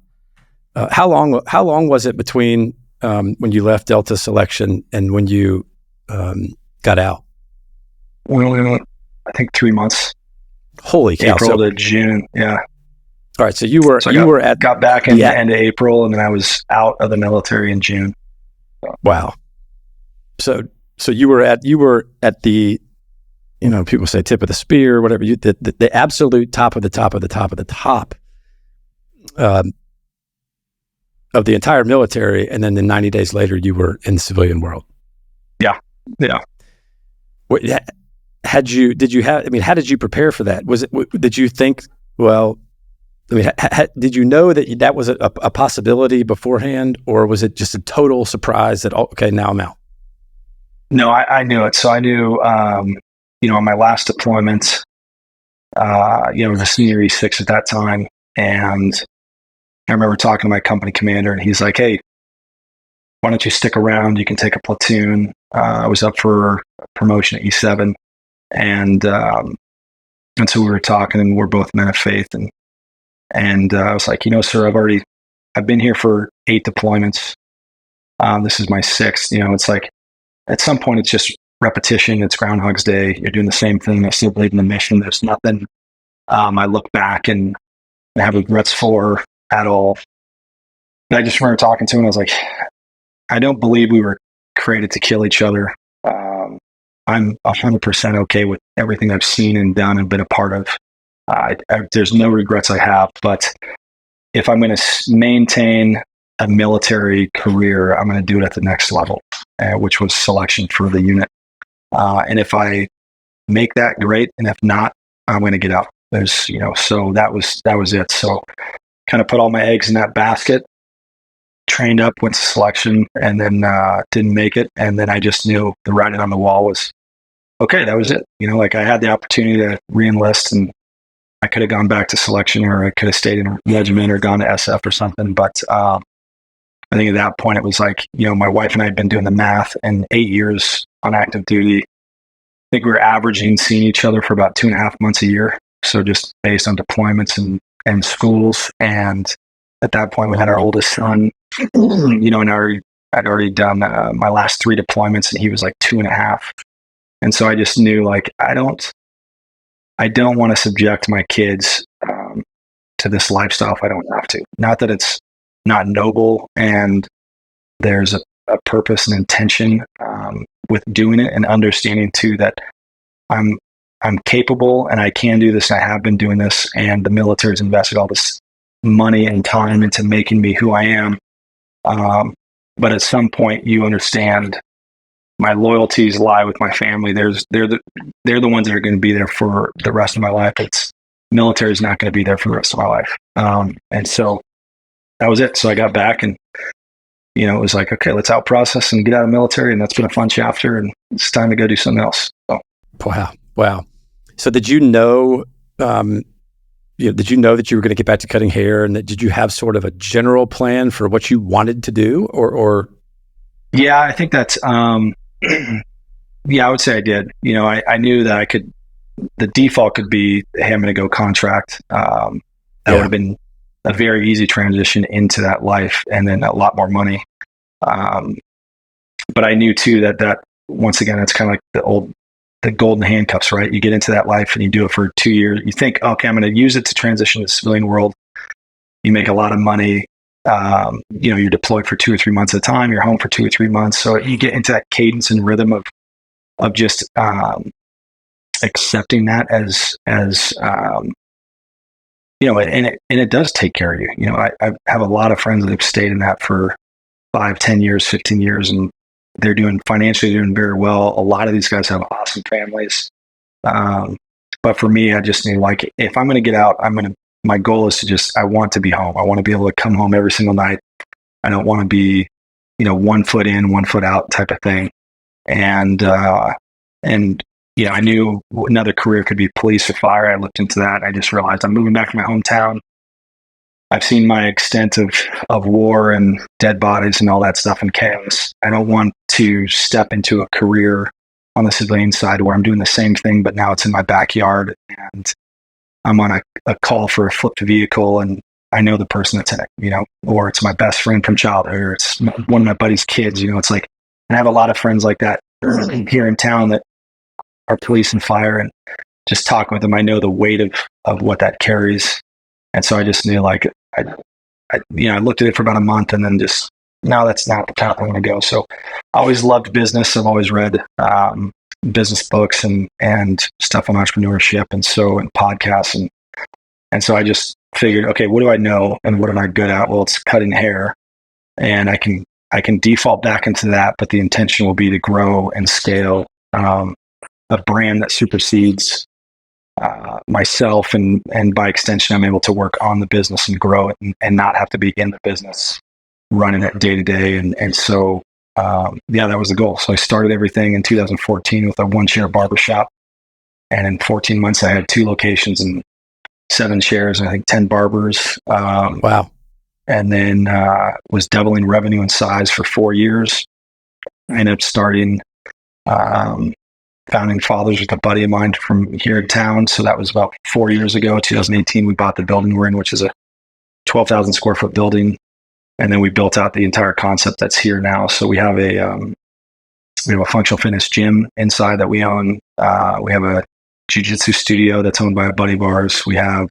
How long was it between when you left Delta selection and when you got out? we only went, I think, 3 months. Holy cow! April to June. Yeah. All right. So you were got back in the end of April, and then I was out of the military in June. So. Wow. So you were at the, people say tip of the spear, whatever, the absolute top of the top of the top of the top of the entire military, and then 90 days later you were in the civilian world. Yeah. How did you prepare for that? Did you think, well, did you know that was a possibility beforehand, or was it just a total surprise that, okay, now I'm out? No, I knew it. So I knew, on my last deployment, the senior E6 at that time. And I remember talking to my company commander, and he's like, hey, why don't you stick around? You can take a platoon. I was up for promotion at E7. And so we were talking, and we're both men of faith. And I was like, sir, I've been here for 8 deployments. This is my 6th. It's like, at some point, it's just repetition. It's Groundhog's Day. You're doing the same thing. I still believe in the mission. There's nothing I look back and have regrets for at all. And I just remember talking to him. I was like, I don't believe we were created to kill each other. I'm 100% okay with everything I've seen and done and been a part of. There's no regrets I have. But if I'm going to maintain a military career, I'm going to do it at the next level, which was selection for the unit. And if I make that, great. And if not, I'm going to get out. So that was it. So kind of put all my eggs in that basket, trained up, went to selection, and then didn't make it. And then I just knew the writing on the wall was, okay, that was it. I had the opportunity to re-enlist, and I could have gone back to selection, or I could have stayed in a regiment or gone to SF or something. But I think at that point it was like, my wife and I had been doing the math, and 8 years on active duty, I think we were averaging seeing each other for about 2.5 months a year. So just based on deployments and schools. And at that point we had our oldest son, and I'd already done my last 3 deployments, and he was like 2.5. And so I just knew, like, I don't want to subject my kids to this lifestyle if I don't have to. Not that it's not noble, and there's a purpose and intention with doing it, and understanding too that I'm capable and I can do this, and I have been doing this, and the military's invested all this money and time into making me who I am. But at some point you understand my loyalties lie with my family. They're the ones that are going to be there for the rest of my life. Military is not going to be there for the rest of my life. And so that was it. So I got back, and it was like, okay, let's out process and get out of the military. And that's been a fun chapter, and it's time to go do something else. So. Wow. So did you know, did you know that you were going to get back to cutting hair, and did you have sort of a general plan for what you wanted to do, or? Yeah, I think that's, I would say I did. I knew that the default could be, hey, I'm going to go contract. That would have been a very easy transition into that life, and then a lot more money. But I knew too that once again, it's kind of like the old the golden handcuffs, right? You get into that life and you do it for 2 years. You think, okay, I'm going to use it to transition to the civilian world. You make a lot of money. You're deployed for 2 or 3 months at a time. You're home for 2 or 3 months. So you get into that cadence and rhythm of just accepting that as and it does take care of you. I have a lot of friends that have stayed in that for 5, 10 years, 15 years, and they're financially doing very well. A lot of these guys have awesome families. But for me, I just need, like, if I'm going to get out, my goal is I want to be home. I want to be able to come home every single night. I don't want to be, 1 foot in, 1 foot out type of thing. And I knew another career could be police or fire. I looked into that. I just realized I'm moving back to my hometown. I've seen my extent of war and dead bodies and all that stuff and chaos. I don't want to step into a career on the civilian side where I'm doing the same thing, but now it's in my backyard and I'm on a call for a flipped vehicle and I know the person that's in it, or it's my best friend from childhood, or it's one of my buddy's kids. It's like, and I have a lot of friends like that here in town that are police and fire, and just talking with them, I know the weight of what that carries. And so I just knew, like, I looked at it for about a month and then just, no, that's not the path I want to go. So I always loved business. I've always read business books and stuff on entrepreneurship and podcasts. And so I just figured, okay, what do I know and what am I good at? Well, it's cutting hair, and I can default back into that, but the intention will be to grow and scale a brand that supersedes myself, and by extension, I'm able to work on the business and grow it and not have to be in the business running it day to day. And so, that was the goal. So I started everything in 2014 with a 1-chair barbershop. And in 14 months, I had 2 locations and 7 chairs and I think 10 barbers. Wow. And then was doubling revenue and size for 4 years. I ended up starting Founding Fathers with a buddy of mine from here in town. So that was about 4 years ago. 2018, we bought the building we're in, which is a 12,000 square foot building. And then we built out the entire concept that's here now. So we have a functional fitness gym inside that we own. We have a jiu-jitsu studio that's owned by a buddy of ours. We have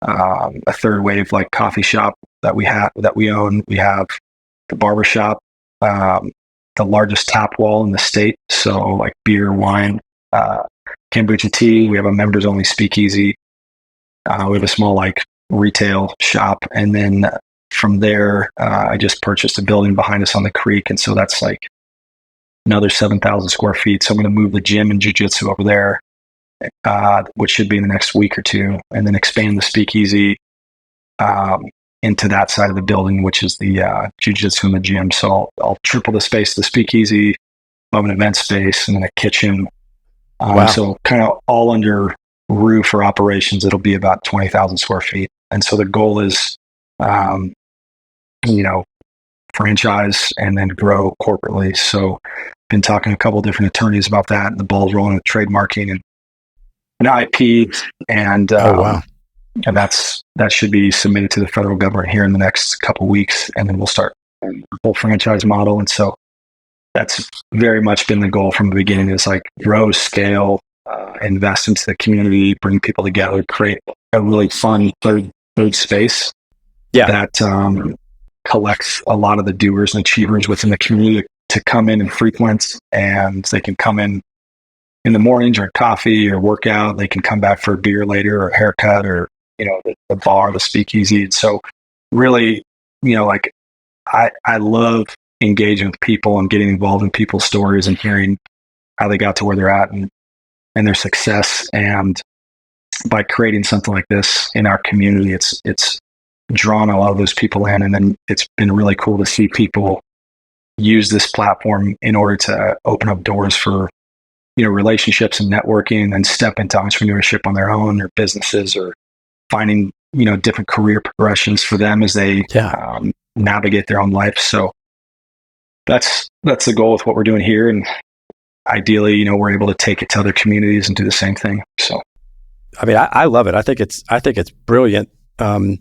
a third wave like coffee shop that we own. We have the barbershop, the largest tap wall in the state. So like beer, wine, kombucha tea. We have a members only speakeasy. We have a small like retail shop. And then from there, I just purchased a building behind us on the creek. And so that's like another 7,000 square feet. So I'm going to move the gym and jiu-jitsu over there, which should be in the next week or 2, and then expand the speakeasy into that side of the building, which is the jiu-jitsu and the gym. So I'll triple the space of the speakeasy, of an event space, and then a kitchen. Wow. So kind of all under roof or operations, it'll be about 20,000 square feet. And so the goal is, franchise and then grow corporately. So been talking to a couple of different attorneys about that, and the ball's rolling with trademarking and IP, and wow. And that should be submitted to the federal government here in the next couple of weeks, and then we'll start the whole franchise model. And so that's very much been the goal from the beginning, is like grow, scale, invest into the community, bring people together, create a really fun third space that collects a lot of the doers and achievers within the community to come in and frequent, and they can come in the morning, drink coffee or workout. They can come back for a beer later, or a haircut, or the bar, the speakeasy. And so really, I love engaging with people and getting involved in people's stories and hearing how they got to where they're at and their success. And by creating something like this in our community, it's drawn a lot of those people in. And then it's been really cool to see people use this platform in order to open up doors for, relationships and networking, and step into entrepreneurship on their own, or businesses, or finding, different career progressions for them as they navigate their own life. So that's the goal with what we're doing here. And ideally, we're able to take it to other communities and do the same thing. So, I mean, I love it. I think it's brilliant. The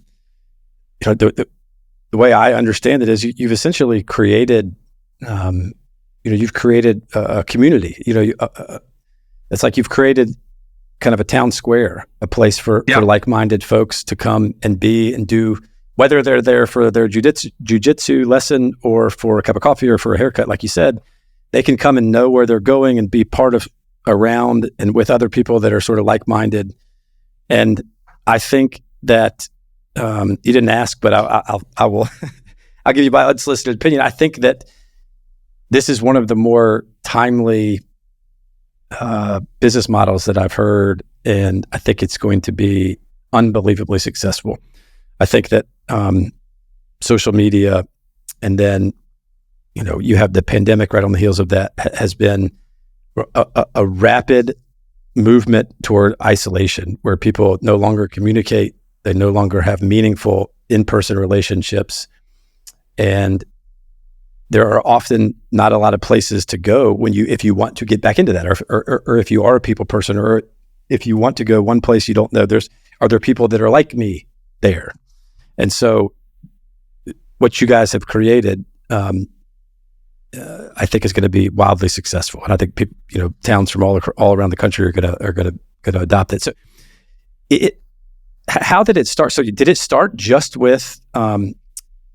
way I understand it is you've essentially created, you've created a community. It's like you've created kind of a town square, a place for like-minded folks to come and be and do, whether they're there for their jujitsu lesson or for a cup of coffee or for a haircut, like you said, they can come and know where they're going and be part of, around and with other people that are sort of like-minded. And I think that you didn't ask, but I will I'll give you my unsolicited opinion. I think that this is one of the more timely business models that I've heard, and I think it's going to be unbelievably successful. I think that social media, and then you have the pandemic right on the heels of that, has been a rapid movement toward isolation, where people no longer communicate, they no longer have meaningful in-person relationships, and there are often not a lot of places to go if you want to get back into that, or if you are a people person, or if you want to go one place you don't know, are there people that are like me there? And so what you guys have created, I think is going to be wildly successful. And I think people, towns from all around the country are going to adopt it. So how did it start? So did it start just with John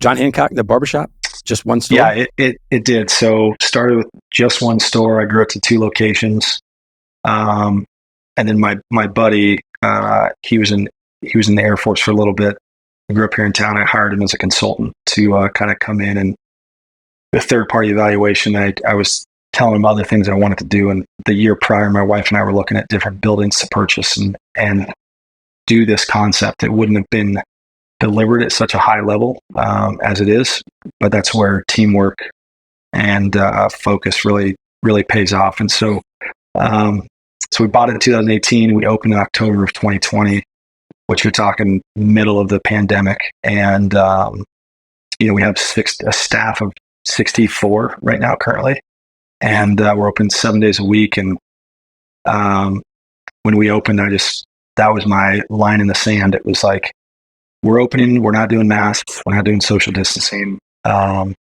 Hancock, the barbershop? Just one store? Yeah, it did. So started with just one store. I grew up to 2 locations. And then my buddy, he was in the Air Force for a little bit. I grew up here in town. I hired him as a consultant to kind of come in, and the third-party evaluation, I was telling him other things I wanted to do. And the year prior, my wife and I were looking at different buildings to purchase and do this concept. It wouldn't have been delivered at such a high level as it is, but that's where teamwork and focus really pays off. And so we bought it in 2018. We opened in October of 2020, which you're talking middle of the pandemic. And we have a staff of 64 right now currently, and we're open 7 days a week. And when we opened, that was my line in the sand. It was like, we're opening, we're not doing masks, we're not doing social distancing. I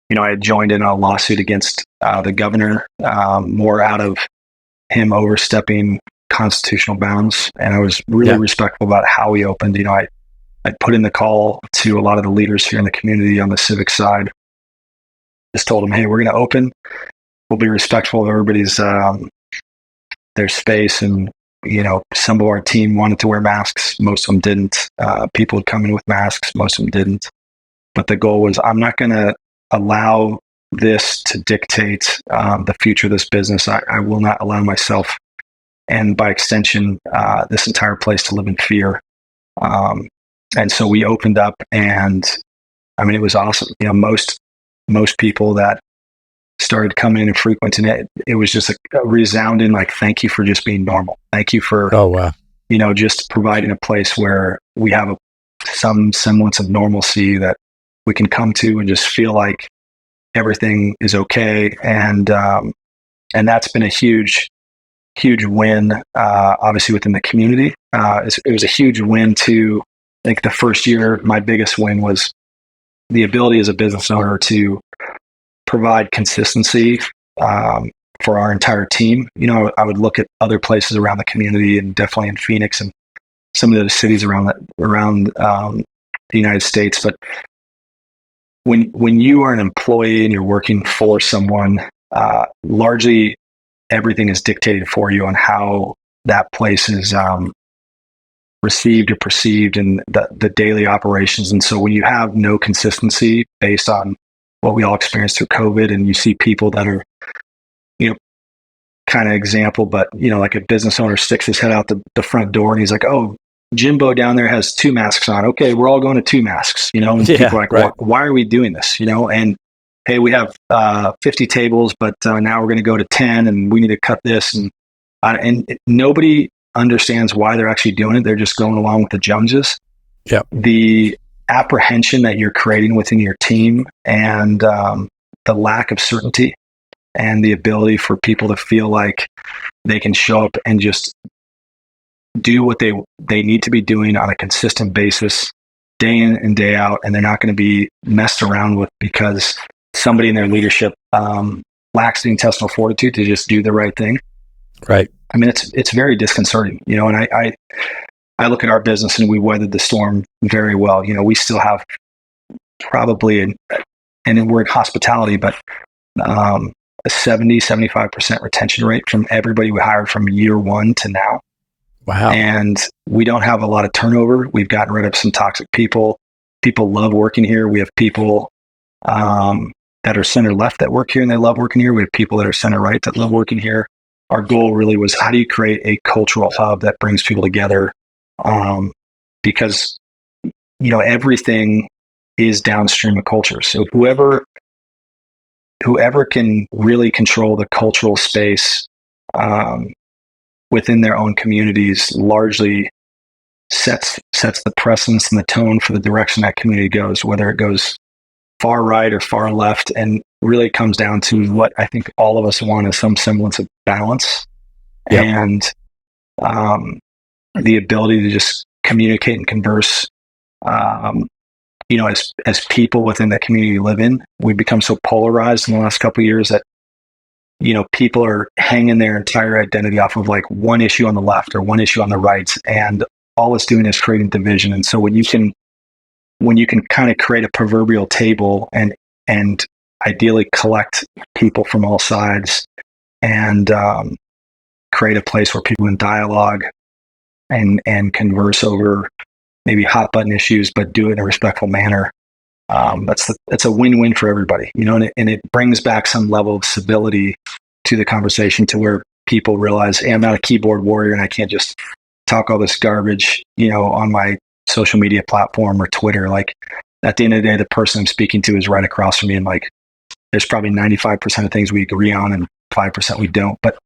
had joined in a lawsuit against the governor, more out of him overstepping constitutional bounds. And I was really respectful about how we opened. I put in the call to a lot of the leaders here in the community on the civic side. Just told them, hey, we're going to open. We'll be respectful of everybody's their space. And some of our team wanted to wear masks. Most of them didn't. People would come in with masks. Most of them didn't. But the goal was, I'm not going to allow this to dictate the future of this business. I will not allow myself, and by extension, this entire place, to live in fear. And so we opened up, and it was awesome. Most people that started coming in and frequenting it was just a resounding thank you for just being normal. Thank you for just providing a place where we have some semblance of normalcy that we can come to and just feel like everything is okay. And that's been a huge win, obviously within the community. It was a huge win too. I think the first year, my biggest win was the ability as a business owner to provide consistency for our entire team. I would look at other places around the community, and definitely in Phoenix and some of the cities around the United States. But when you are an employee and you're working for someone, largely everything is dictated for you on how that place is received or perceived in the daily operations. And so when you have no consistency based on what we all experienced through COVID, and you see people that are, kind of example, but, like a business owner sticks his head out the front door and he's like, oh, Jimbo down there has 2 masks on. Okay, we're all going to 2 masks, and people are like, why are we doing this? And hey, we have 50 tables, but now we're going to go to 10 and we need to cut this. And nobody understands why they're actually doing it. They're just going along with the Joneses. Yeah. The apprehension that you're creating within your team, and the lack of certainty, and the ability for people to feel like they can show up and just do what they need to be doing on a consistent basis, day in and day out, and they're not going to be messed around with because somebody in their leadership lacks the intestinal fortitude to just do the right thing. Right. I mean, it's very disconcerting, and I look at our business and we weathered the storm very well. We still have probably, and we're in hospitality, but a 75% retention rate from everybody we hired from year one to now. Wow. And we don't have a lot of turnover. We've gotten rid of some toxic people. People love working here. We have people that are center left that work here and they love working here. We have people that are center right that love working here. Our goal really was, how do you create a cultural hub that brings people together? Because, everything is downstream of culture. So whoever can really control the cultural space within their own communities largely sets the precedence and the tone for the direction that community goes, whether it goes far right or far left. And really comes down to what I think all of us want is some semblance of balance. Yep. And the ability to just communicate and converse, as people within that community you live in. We've become so polarized in the last couple of years that, people are hanging their entire identity off of like one issue on the left or one issue on the right. And all it's doing is creating division. And so when you can kind of create a proverbial table and ideally collect people from all sides and create a place where people can dialogue and converse over maybe hot button issues, but do it in a respectful manner. That's a win-win for everybody, and it brings back some level of civility to the conversation to where people realize, hey, I'm not a keyboard warrior and I can't just talk all this garbage, on my social media platform or Twitter. Like at the end of the day, the person I'm speaking to is right across from me. And like, there's probably 95% of things we agree on and 5% we don't, but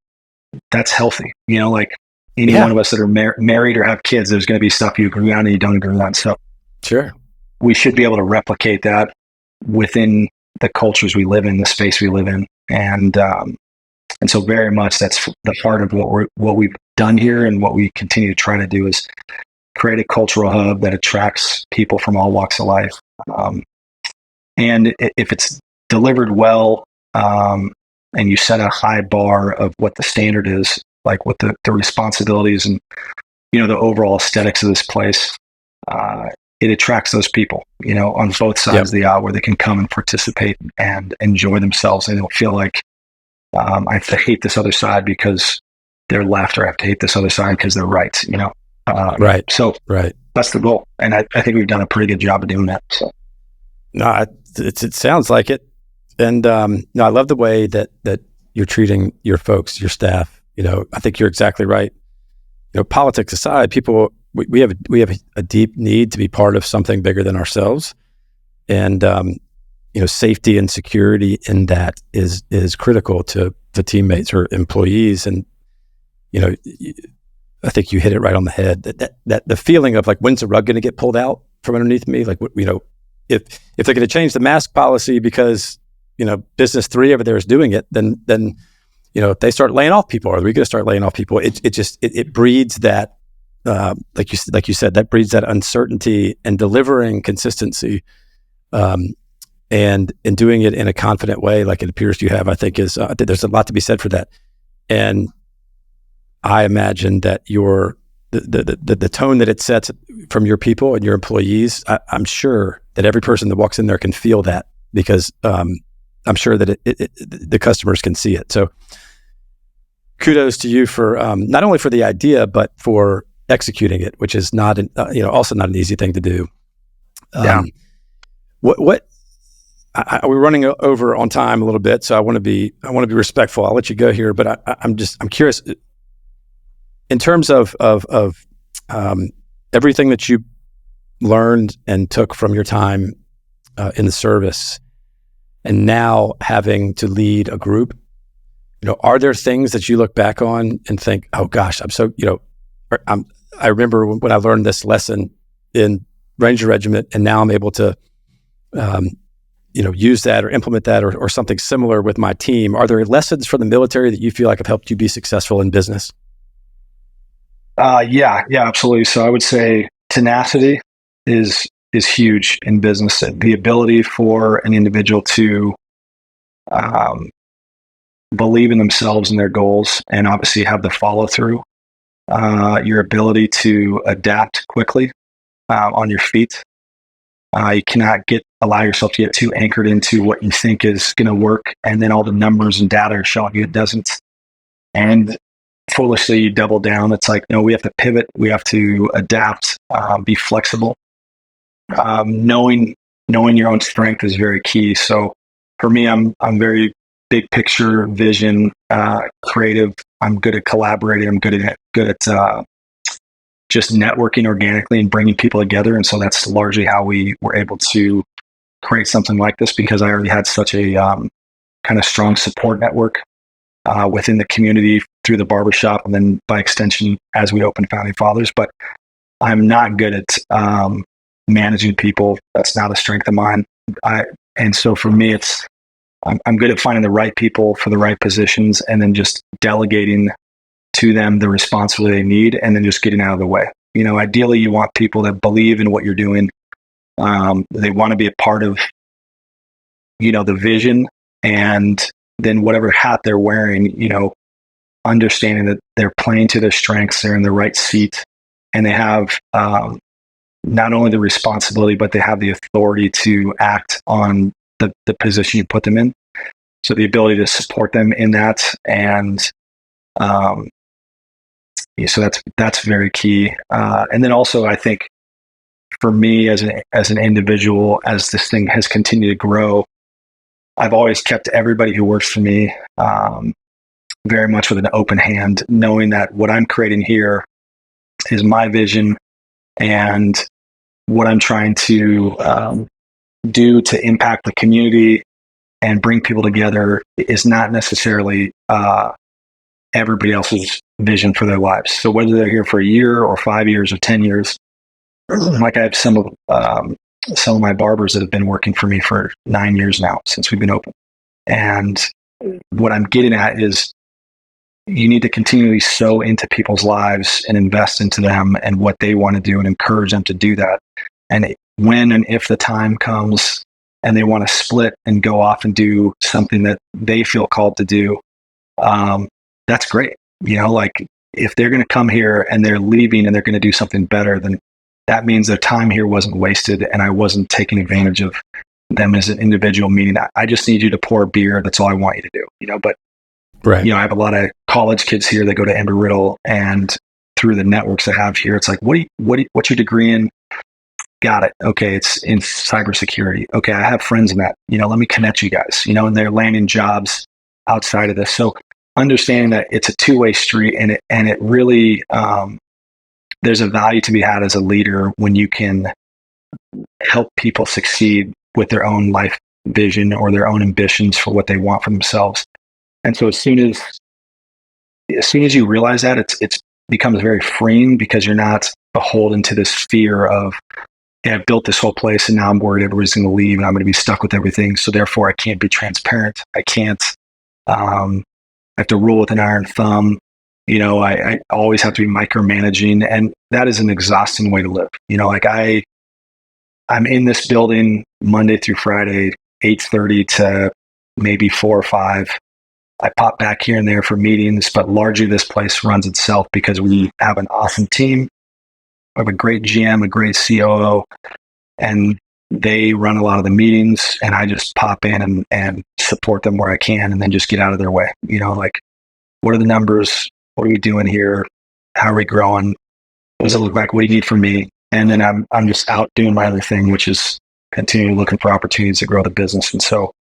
that's healthy. Like any one of us that are married or have kids, there's going to be stuff you agree on and you don't agree on. So sure, we should be able to replicate that within the cultures we live in, the space we live in. And so very much that's the heart of what we've done here. And what we continue to try to do is create a cultural hub that attracts people from all walks of life. And if it's delivered well, and you set a high bar of what the standard is, like what the responsibilities and, the overall aesthetics of this place, it attracts those people, on both sides of the aisle where they can come and participate and enjoy themselves. They don't feel like, I have to hate this other side because they're left, or I have to hate this other side because they're right, Right. So that's the goal. And I think we've done a pretty good job of doing that. So. No, it sounds like it. And no, I love the way that you're treating your folks, your staff. I think you're exactly right. Politics aside, people, we have a deep need to be part of something bigger than ourselves. And safety and security in that is critical to teammates or employees. And I think you hit it right on the head. That the feeling of like, when's the rug going to get pulled out from underneath me? Like, if they're going to change the mask policy because business 3 over there is doing it, then if they start laying off people, are we going to start laying off people? It breeds that, like you said, that breeds that uncertainty, and delivering consistency, and doing it in a confident way, like it appears you have. I think there's a lot to be said for that. And I imagine that the tone that it sets from your people and your employees, I'm sure that every person that walks in there can feel that, because I'm sure that the customers can see it. So kudos to you for not only for the idea, but for executing it, which is not also not an easy thing to do. We're running over on time a little bit, so I want to be respectful. I'll let you go here, but I'm curious in terms of everything that you learned and took from your time in the service, and now having to lead a group. Are there things that you look back on and think, oh gosh, I remember when I learned this lesson in Ranger Regiment, and now I'm able to use that or implement that or something similar with my team. Are there lessons from the military that you feel like have helped you be successful in business? Yeah, absolutely. So I would say tenacity is huge in business. The ability for an individual to believe in themselves and their goals, and obviously have the follow through. Your ability to adapt quickly on your feet. You cannot allow yourself to get too anchored into what you think is going to work, and then all the numbers and data are showing you it doesn't. And foolishly, you double down. It's like, no, we have to pivot. We have to adapt. Be flexible. Knowing your own strength is very key. So for me, I'm very big picture, vision, creative. I'm good at collaborating. I'm good at just networking organically and bringing people together. And so that's largely how we were able to create something like this, because I already had such a kind of strong support network within the community through the barbershop, and then by extension as we opened Founding Fathers. But I'm not good at managing people. That's not a strength of mine. And so for me, I'm good at finding the right people for the right positions, and then just delegating to them the responsibility they need, and then just getting out of the way. Ideally, you want people that believe in what you're doing. They want to be a part of, the vision, and then whatever hat they're wearing, understanding that they're playing to their strengths, they're in the right seat, and they have not only the responsibility, but they have the authority to act on the position you put them in. So the ability to support them in that, and so that's very key. And then also, I think for me as an individual, as this thing has continued to grow, I've always kept everybody who works for me very much with an open hand, knowing that what I'm creating here is my vision, and what I'm trying to do to impact the community and bring people together is not necessarily everybody else's vision for their lives. So whether they're here for a year or 5 years or 10 years, like I have some of my barbers that have been working for me for 9 years now since we've been open. And what I'm getting at is you need to continually sow into people's lives and invest into them and what they want to do, and encourage them to do that. And when and if the time comes and they want to split and go off and do something that they feel called to do, that's great. Like if they're going to come here and they're leaving and they're going to do something better, then that means their time here wasn't wasted, and I wasn't taking advantage of them as an individual, meaning I just need you to pour beer. That's all I want you to do, but right. I have a lot of college kids here that go to Embry-Riddle, and through the networks I have here, it's like, what's your degree in? Got it. Okay. It's in cybersecurity. Okay. I have friends in that, let me connect you guys, and they're landing jobs outside of this. So understanding that it's a two-way street, and it really, there's a value to be had as a leader when you can help people succeed with their own life vision or their own ambitions for what they want for themselves. And so as soon as you realize that, it's becomes very freeing, because you're not beholden to this fear of, hey, I've built this whole place and now I'm worried everybody's going to leave and I'm going to be stuck with everything. So therefore I can't be transparent. I can't, I have to rule with an iron thumb. I always have to be micromanaging, and that is an exhausting way to live. I'm in this building Monday through Friday, 8:30 to maybe 4 or 5. I pop back here and there for meetings, but largely this place runs itself because we have an awesome team. We have a great GM, a great COO, and they run a lot of the meetings, and I just pop in and support them where I can, and then just get out of their way. What are the numbers? What are we doing here? How are we growing? What does it look like? What do you need from me? And then I'm just out doing my other thing, which is continuing looking for opportunities to grow the business. And so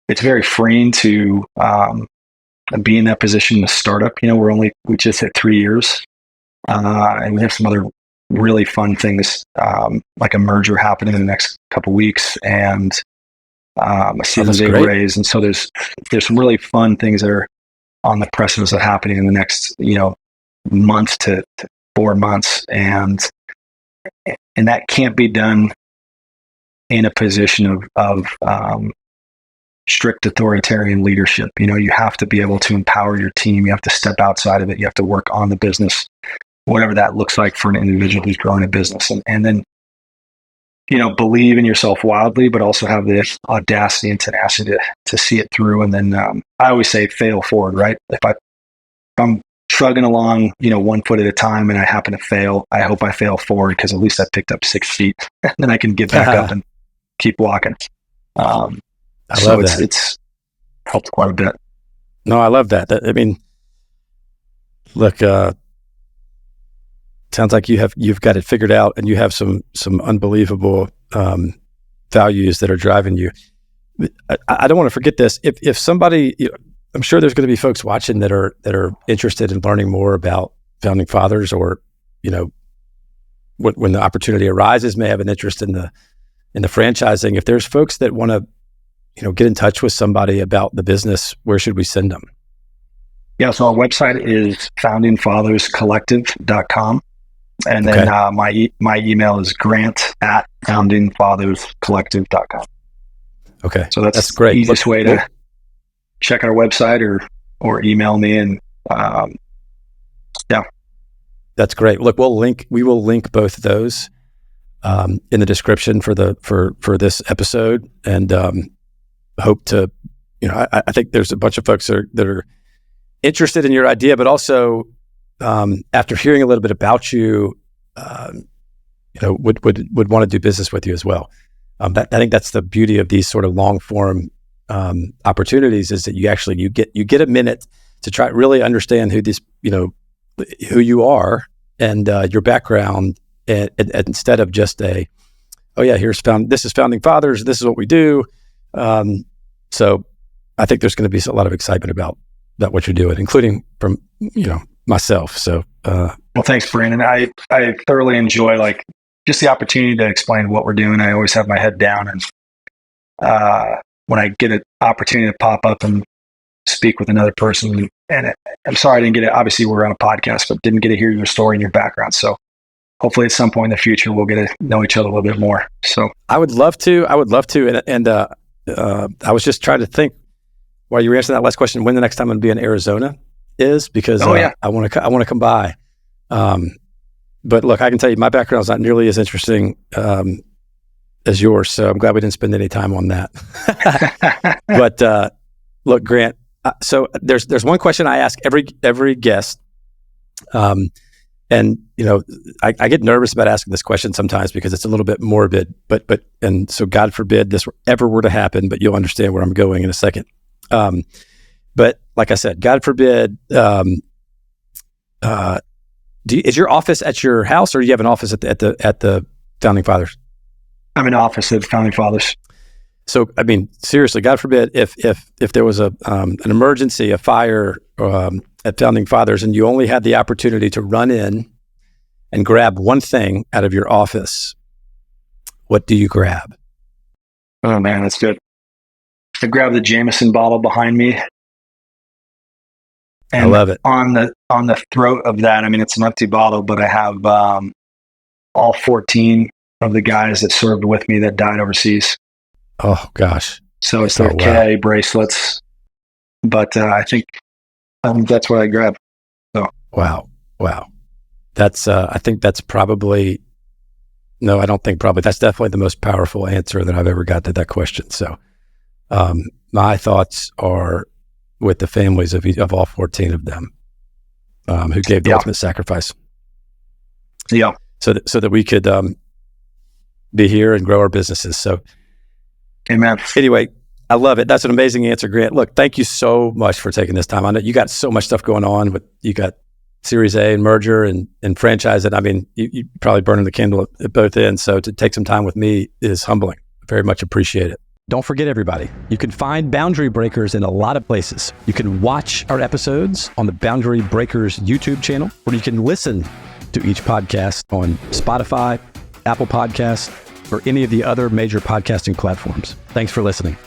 it's very freeing to be in that position in a startup. We just hit 3 years, and we have some other really fun things, like a merger happening in the next couple of weeks, and a Series A raise. And so there's some really fun things that are on the precipice of happening in the next, month to 4 months. And that can't be done in a position of strict authoritarian leadership. You have to be able to empower your team. You have to step outside of it. You have to work on the business, whatever that looks like for an individual who's growing a business. And then believe in yourself wildly, but also have the audacity and tenacity to see it through. And then I always say fail forward, right? If I'm trudging along, 1 foot at a time and I happen to fail, I hope I fail forward because at least I picked up 6 feet and then I can get back up and keep walking. I love that. It's helped quite a bit. No, I love that. Look, sounds like you've got it figured out, and you have some unbelievable values that are driving you. I don't want to forget this. If somebody, I'm sure there's going to be folks watching that are interested in learning more about founding fathers, or when the opportunity arises, may have an interest in the franchising. If there's folks that want to get in touch with somebody about the business, where should we send them? Yeah, so our website is foundingfatherscollective.com. And then my email is grant@foundingfatherscollective.com. Okay. So that's great. The easiest way to check our website or email me. And yeah. That's great. Look, we will link both of those in the description for this episode, and hope to, I think there's a bunch of folks that are interested in your idea, but also after hearing a little bit about you, would want to do business with you as well. I think that's the beauty of these sort of long form opportunities, is that you get a minute to try really understand who who you are and your background, and instead of just this is Founding Fathers, this is what we do. So I think there's going to be a lot of excitement about what you're doing, including from myself. So well, thanks, Brandon. I thoroughly enjoy just the opportunity to explain what we're doing. I always have my head down, and when I get an opportunity to pop up and speak with another person, and I'm sorry I didn't get it. Obviously, we're on a podcast, but didn't get to hear your story and your background. So hopefully, at some point in the future, we'll get to know each other a little bit more. So I would love to, and I was just trying to think while you were answering that last question, when the next time I'm going to be in Arizona is, because I want to come by. But look, I can tell you my background is not nearly as interesting as yours, so I'm glad we didn't spend any time on that. But look, Grant, so there's one question I ask every guest, and I get nervous about asking this question sometimes because it's a little bit morbid, but so God forbid this ever were to happen, but you'll understand where I'm going in a second. But like I said, God forbid, is your office at your house, or do you have an office at the Founding Fathers? I'm in office at Founding Fathers. So, I mean, seriously, God forbid if there was an emergency, a fire at Founding Fathers, and you only had the opportunity to run in and grab one thing out of your office, what do you grab? Oh man, that's good. I grab the Jameson bottle behind me. And I love it. On the throat of that, I mean, it's an empty bottle, but I have all 14 of the guys that served with me that died overseas. Oh gosh! So it's their KIA bracelets, but I think that's what I grabbed. So wow. That's I think that's probably no, I don't think probably. That's definitely the most powerful answer that I've ever got to that question. So my thoughts are with the families of all 14 of them who gave the ultimate sacrifice. Yeah. So that we could be here and grow our businesses. So, amen. Anyway, I love it. That's an amazing answer, Grant. Look, thank you so much for taking this time. I know you got so much stuff going on, but you got Series A and merger and franchise it. I mean, you probably burning the candle at both ends. So to take some time with me is humbling. Very much appreciate it. Don't forget, everybody, you can find Boundary Breakers in a lot of places. You can watch our episodes on the Boundary Breakers YouTube channel, or you can listen to each podcast on Spotify, Apple Podcasts, or any of the other major podcasting platforms. Thanks for listening.